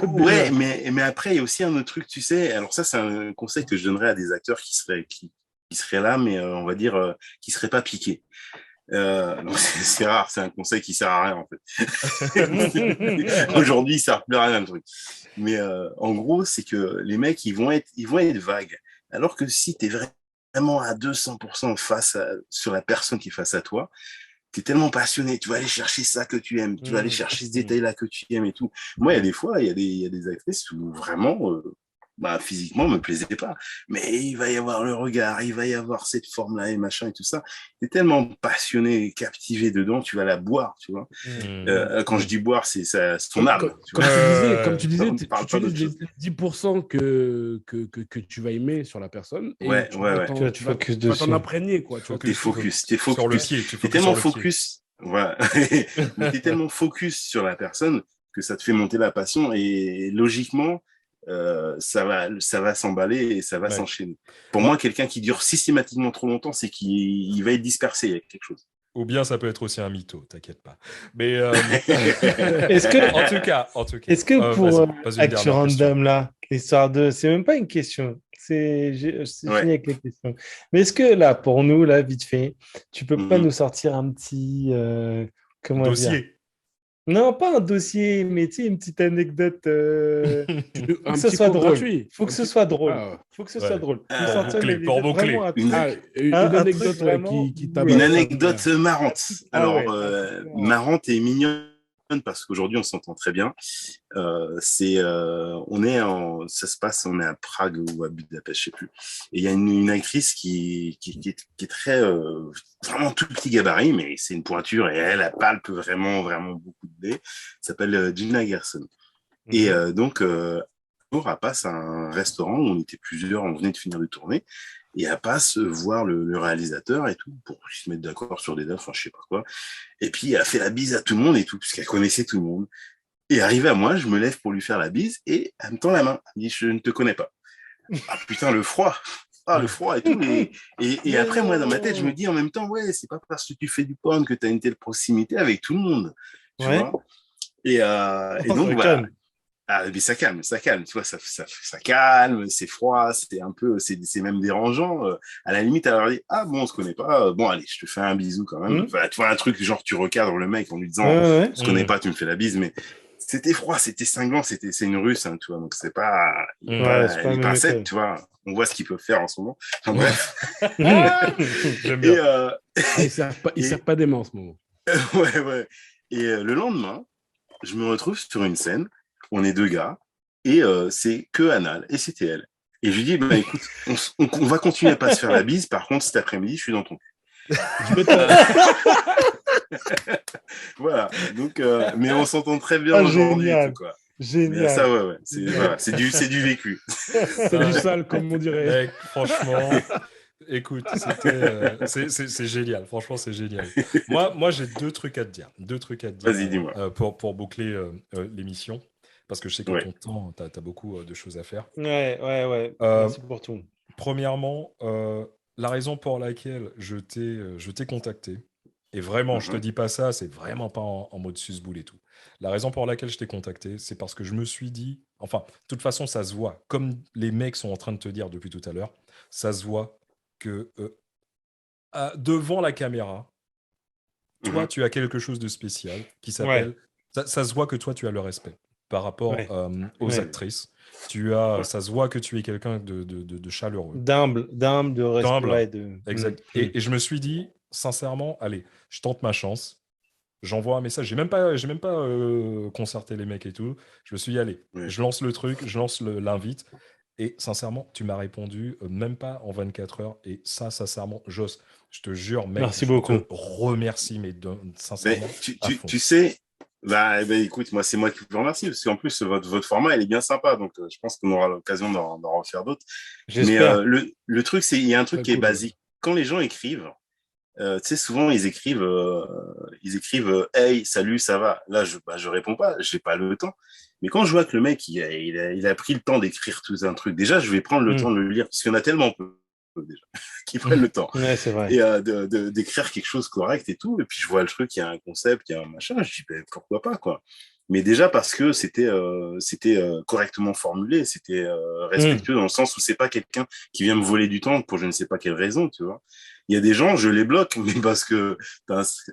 Ouais, mais après, il y a aussi un autre truc, tu sais. Alors ça, c'est un conseil que je donnerais à des acteurs qui seraient là, mais on va dire qui seraient pas piqués. Donc c'est rare, c'est un conseil qui sert à rien en fait. Aujourd'hui, il sert plus à rien le truc. Mais en gros, c'est que les mecs, ils vont être vagues. Alors que si tu es vraiment à 200% sur la personne qui est face à toi, tu es tellement passionné, tu vas aller chercher ça que tu aimes, tu vas aller chercher ce détail-là que tu aimes et tout. Moi, il y a des fois, il y a des actrices où vraiment, physiquement, me plaisait pas. Mais il va y avoir le regard, il va y avoir cette forme-là et machin et tout ça. Tu es tellement passionné, captivé dedans, tu vas la boire, tu vois. Quand je dis boire, c'est son âme. Comme tu disais, tu utilises les 10% que tu vas aimer sur la personne. Et tu vas t'en imprégner, quoi. T'es focus. Sur le pied. T'es tellement focus. Voilà. T'es tellement focus sur la personne que ça te fait monter la passion et logiquement, ça va s'emballer et ça va s'enchaîner. Pour moi, quelqu'un qui dure systématiquement trop longtemps, c'est qu'il va être dispersé avec quelque chose. Ou bien ça peut être aussi un mytho, t'inquiète pas. Mais est-ce que, en tout cas, est-ce que pour Actu Random là, l'histoire de, c'est même pas une question. C'est fini avec les questions. Mais est-ce que là, pour nous, là, vite fait, tu peux pas nous sortir un petit dossier? Dire non, pas un dossier, mais tu sais, une petite anecdote. Faut que ce soit drôle. Faut que ce soit drôle. Faut que ce soit drôle. Une anecdote qui tabasse. Une anecdote marrante. Alors, marrante et mignonne parce qu'aujourd'hui, on s'entend très bien. On est à Prague ou à Budapest, je sais plus. Et il y a une actrice qui est très, vraiment tout petit gabarit, mais c'est une pointure et elle palpe vraiment, vraiment beaucoup de dés. Elle s'appelle Gina Gerson. Et donc, elle passe à un restaurant où on était plusieurs, on venait de finir de tourner. Et elle passe voir le réalisateur et tout, pour se mettre d'accord sur des dates, enfin, je sais pas quoi. Et puis, elle a fait la bise à tout le monde et tout, puisqu'elle connaissait tout le monde. Et arrivé à moi, je me lève pour lui faire la bise et elle me tend la main. Elle dit, je ne te connais pas. Ah putain, le froid. Le froid et tout. Et après, moi, dans ma tête, je me dis en même temps, ouais, c'est pas parce que tu fais du porn que tu as une telle proximité avec tout le monde. Tu vois. Et donc, voilà. Ah, mais ça calme, tu vois, ça calme, c'est froid, c'est un peu, c'est même dérangeant. À la limite, elle leur dit, ah bon, on se connaît pas, bon, allez, je te fais un bisou quand même. Enfin, tu vois, un truc, genre, tu recadres le mec en lui disant, on se connaît pas, tu me fais la bise, mais c'était froid, c'était cinglant, c'est une russe, hein, tu vois, donc c'est pas, il est pas 7, tu vois, on voit ce qu'ils peuvent faire en ce moment. Enfin, bref. J'aime bien. Il sert pas d'aimant en ce moment. Ouais. Et le lendemain, je me retrouve sur une scène. On est deux gars, et c'est que anal, et c'était elle. Et je lui dis, écoute, on va continuer à pas se faire la bise, par contre, cet après-midi, je suis dans ton cul. Voilà, donc, mais on s'entend très bien aujourd'hui. Génial. Quoi. Génial. Mais ça, c'est du vécu. C'est du sale, comme on dirait. Mec, franchement, Écoute, c'est génial. Franchement, c'est génial. Moi, j'ai deux trucs à te dire. Vas-y, dis-moi. Pour boucler l'émission. Parce que je sais que Ouais. ton temps, tu as beaucoup de choses à faire. Ouais. Euh, Merci pour tout. Premièrement, la raison pour laquelle je t'ai contacté, et vraiment, je te dis pas ça, c'est vraiment pas en mode susboule et tout. La raison pour laquelle je t'ai contacté, c'est parce que je me suis dit, enfin, de toute façon, ça se voit, comme les mecs sont en train de te dire depuis tout à l'heure, ça se voit que devant la caméra, toi, tu as quelque chose de spécial qui s'appelle. Ouais. Ça se voit que toi, tu as le respect par rapport Ouais. aux Ouais. actrices. Ça se voit que tu es quelqu'un de chaleureux. D'humble, de respect. Humble. Ouais, Exact. Et je me suis dit, sincèrement, allez, je tente ma chance. J'envoie un message. J'ai même pas concerté les mecs et tout. Je me suis dit, allez, Ouais. je lance le truc, je lance l'invite. Et sincèrement, tu m'as répondu même pas en 24 heures. Et ça, sincèrement, Joss, je te jure, mec, Merci je beaucoup. te remercie, mais sincèrement, à fond. Tu sais, écoute, moi, c'est moi qui vous remercie, parce qu'en plus, votre format, il est bien sympa, donc je pense qu'on aura l'occasion d'en refaire d'autres. Mais J'espère. le truc, il y a un truc Très qui est cool. basique. Quand les gens écrivent, tu sais, souvent, ils écrivent Hey, salut, ça va. Là, je réponds pas, j'ai pas le temps. Mais quand je vois que le mec, il a pris le temps d'écrire tout un truc, déjà, je vais prendre le temps de le lire, parce qu'il y en a tellement peu, déjà, qui prennent le temps. Ouais, c'est vrai. Et d'écrire quelque chose correct et tout. Et puis, je vois le truc, il y a un concept, il y a un machin. Je dis, ben, pourquoi pas, quoi. Mais déjà parce que c'était correctement formulé, c'était respectueux dans le sens où c'est pas quelqu'un qui vient me voler du temps pour je ne sais pas quelle raison, tu vois. Il y a des gens, je les bloque, mais parce que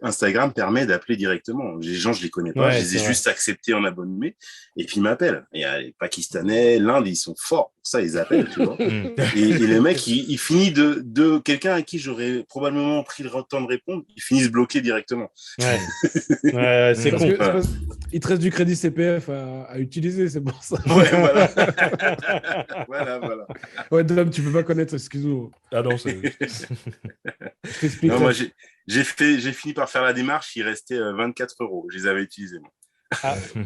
Instagram permet d'appeler directement. Les gens, je les connais pas, Ouais, je les ai c'est vrai. juste acceptés en abonné, et puis ils m'appellent. Et les Pakistanais, l'Inde, ils sont forts pour ça, ils appellent, tu vois. Et le mec, il finit de quelqu'un à qui j'aurais probablement pris le temps de répondre, il finit se bloquer directement. Ouais. Ouais, c'est Parce con. que, il te reste du crédit CPF à utiliser, c'est pour ça. Ouais, voilà. Voilà. Ouais, Dom, tu peux pas connaître, excuse-moi. Ah non, c'est. Je t'explique. Non, moi, j'ai fini par faire la démarche, il restait 24 euros. Je les avais utilisés, moi. Ah. Ouais.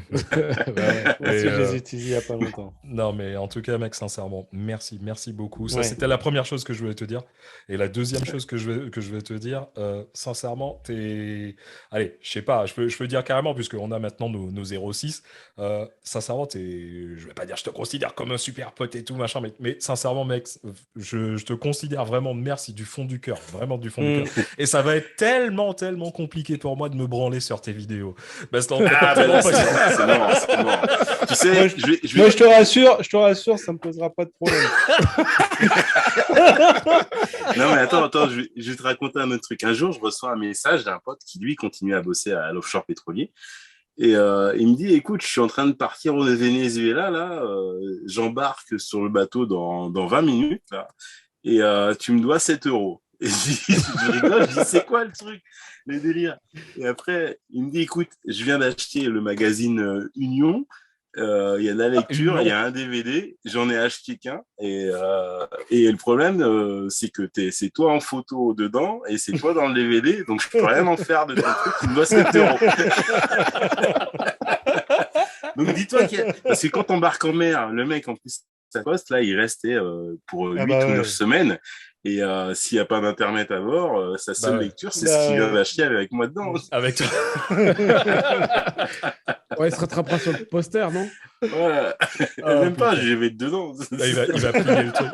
Moi aussi, je les ai utilisés il n'y a pas longtemps. Non, mais en tout cas, mec, sincèrement, merci beaucoup. Ça, Ouais. c'était la première chose que je voulais te dire. Et la deuxième chose que je vais te dire, sincèrement, allez, je sais pas, je peux dire carrément, puisqu'on a maintenant nos 06. Sincèrement, je vais pas dire je te considère comme un super pote et tout, machin, mais sincèrement, mec, je te considère vraiment, merci, du fond du cœur, vraiment du fond du cœur. Et ça va être tellement compliqué pour moi de me branler sur tes vidéos. Parce que Là, c'est mort. Tu sais, moi, je te rassure, ça me posera pas de problème. Non, mais attends, je vais te raconter un autre truc. Un jour, je reçois un message d'un pote qui, lui, continue à bosser à l'offshore pétrolier. Et il me dit, écoute, je suis en train de partir au Venezuela, là, j'embarque sur le bateau dans 20 minutes, là, et tu me dois 7 euros. Et je rigole, je dis, c'est quoi le truc, le délire? Et après, il me dit, écoute, je viens d'acheter le magazine Union, il y a de la lecture, il y a un DVD, j'en ai acheté qu'un, et le problème, c'est que c'est toi en photo dedans, et c'est toi dans le DVD, donc je peux rien en faire de ton truc, tu me dois 7 euros. Donc dis-toi parce que quand on embarque en mer, le mec en plus sa poste, là, il restait pour 8 ou 9 semaines. Et s'il n'y a pas d'internet à bord, sa seule lecture, c'est ce qu'il vient d'acheter avec moi dedans. Avec toi. Ouais, il se rattrapera sur le poster, non? Ouais. Même pas, je vais être dedans. Là, il va plier le truc.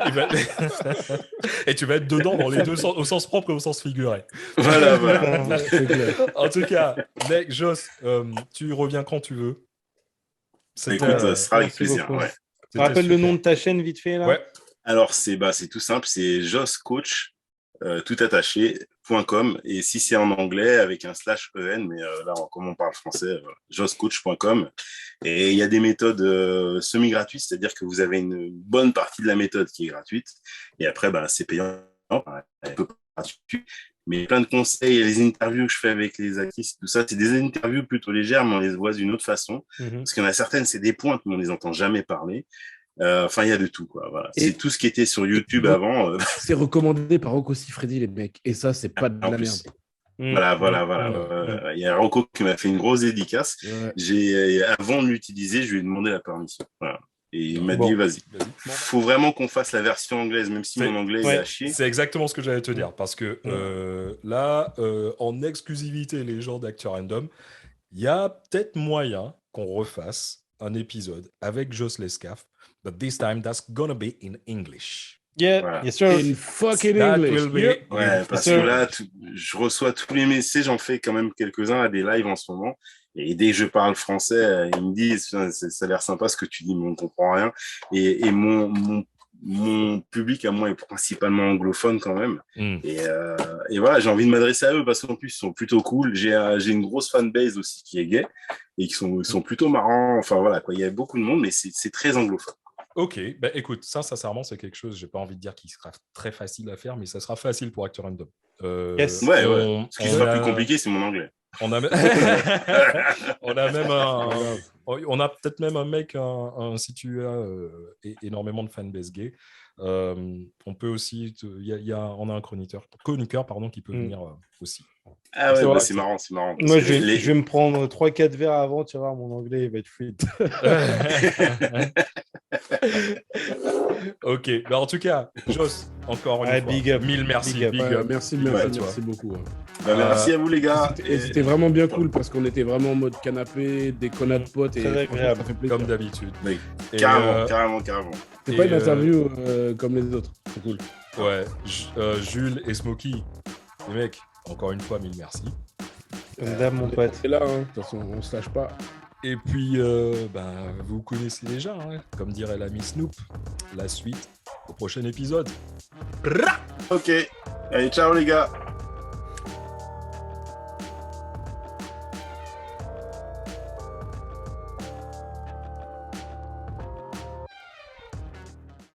Et tu vas être dedans dans les deux sens, au sens propre et au sens figuré. Voilà. C'est clair. En tout cas, mec, Joss, tu reviens quand tu veux. Écoute, ça sera avec plaisir. Ouais. Tu te rappelles le nom de ta chaîne vite fait là? Ouais. Alors, c'est tout simple, c'est josscoach, tout attaché.com. Et si c'est en anglais, avec un /en, mais là, comme on parle français, josscoach.com. Et il y a des méthodes semi-gratuites, c'est-à-dire que vous avez une bonne partie de la méthode qui est gratuite. Et après, c'est payant, un peu gratuit. Mais plein de conseils, et les interviews que je fais avec les actrices, tout ça, c'est des interviews plutôt légères, mais on les voit d'une autre façon. Parce qu'il y en a certaines, c'est des pointes, mais on les entend jamais parler. Enfin, il y a de tout, quoi. Voilà. C'est tout ce qui était sur YouTube avant. C'est recommandé par Rocco Siffredi, les mecs. Et ça, c'est pas de la merde. Voilà. Il y a Rocco qui m'a fait une grosse dédicace. Ouais. Avant de l'utiliser, je lui ai demandé la permission. Voilà. Et il m'a dit, vas-y. Faut vraiment qu'on fasse la version anglaise, même si mon anglais est à chier. C'est exactement ce que j'allais te dire. Parce que là, en exclusivité, les gens d'Acteur Random, il y a peut-être moyen qu'on refasse un épisode avec Joss Lescaf. But this time, that's gonna be in English. Yeah, Voilà. yes sir. In fucking That English. will be Yep. Ouais, parce que là, je reçois tous les messages, j'en fais quand même quelques-uns à des lives en ce moment. Et dès que je parle français, ils me disent, ça a l'air sympa ce que tu dis, mais on ne comprend rien. Et mon public à moi est principalement anglophone quand même. Et voilà, j'ai envie de m'adresser à eux parce qu'en plus, ils sont plutôt cool. J'ai une grosse fanbase aussi qui est gay et qui sont plutôt marrants. Enfin voilà, quoi. Il y a beaucoup de monde, mais c'est très anglophone. Ok, bah écoute, ça sincèrement c'est quelque chose, j'ai pas envie de dire qu'il sera très facile à faire, mais ça sera facile pour Acteur Random. Yes. Ouais. Ce qui sera plus compliqué, c'est mon anglais. On a peut-être même un mec, si tu as énormément de fanbase gay, on peut aussi, on a un chroniqueur qui peut venir aussi. Ah ouais, c'est marrant. Moi, je vais me prendre 3-4 verres avant, tu vas voir, mon anglais il va être fluide. Ok, bah en tout cas, Joss, encore une fois, big up. mille merci. Big up. Merci beaucoup. Merci à vous les gars. C'était vraiment bien cool parce qu'on était vraiment en mode canapé, déconnade potes et Très agréable. ça fait plaisir. Comme d'habitude. Oui, Et, carrément. C'est pas une interview comme les autres. C'est cool. Ouais, Jules et Smokey, les mecs, encore une fois, mille merci. Comme d'hab, mon pote. C'est là, de toute façon, on se lâche pas. Et puis, vous connaissez déjà, hein, comme dirait l'ami Snoop, la suite au prochain épisode. Ok, allez, ciao les gars.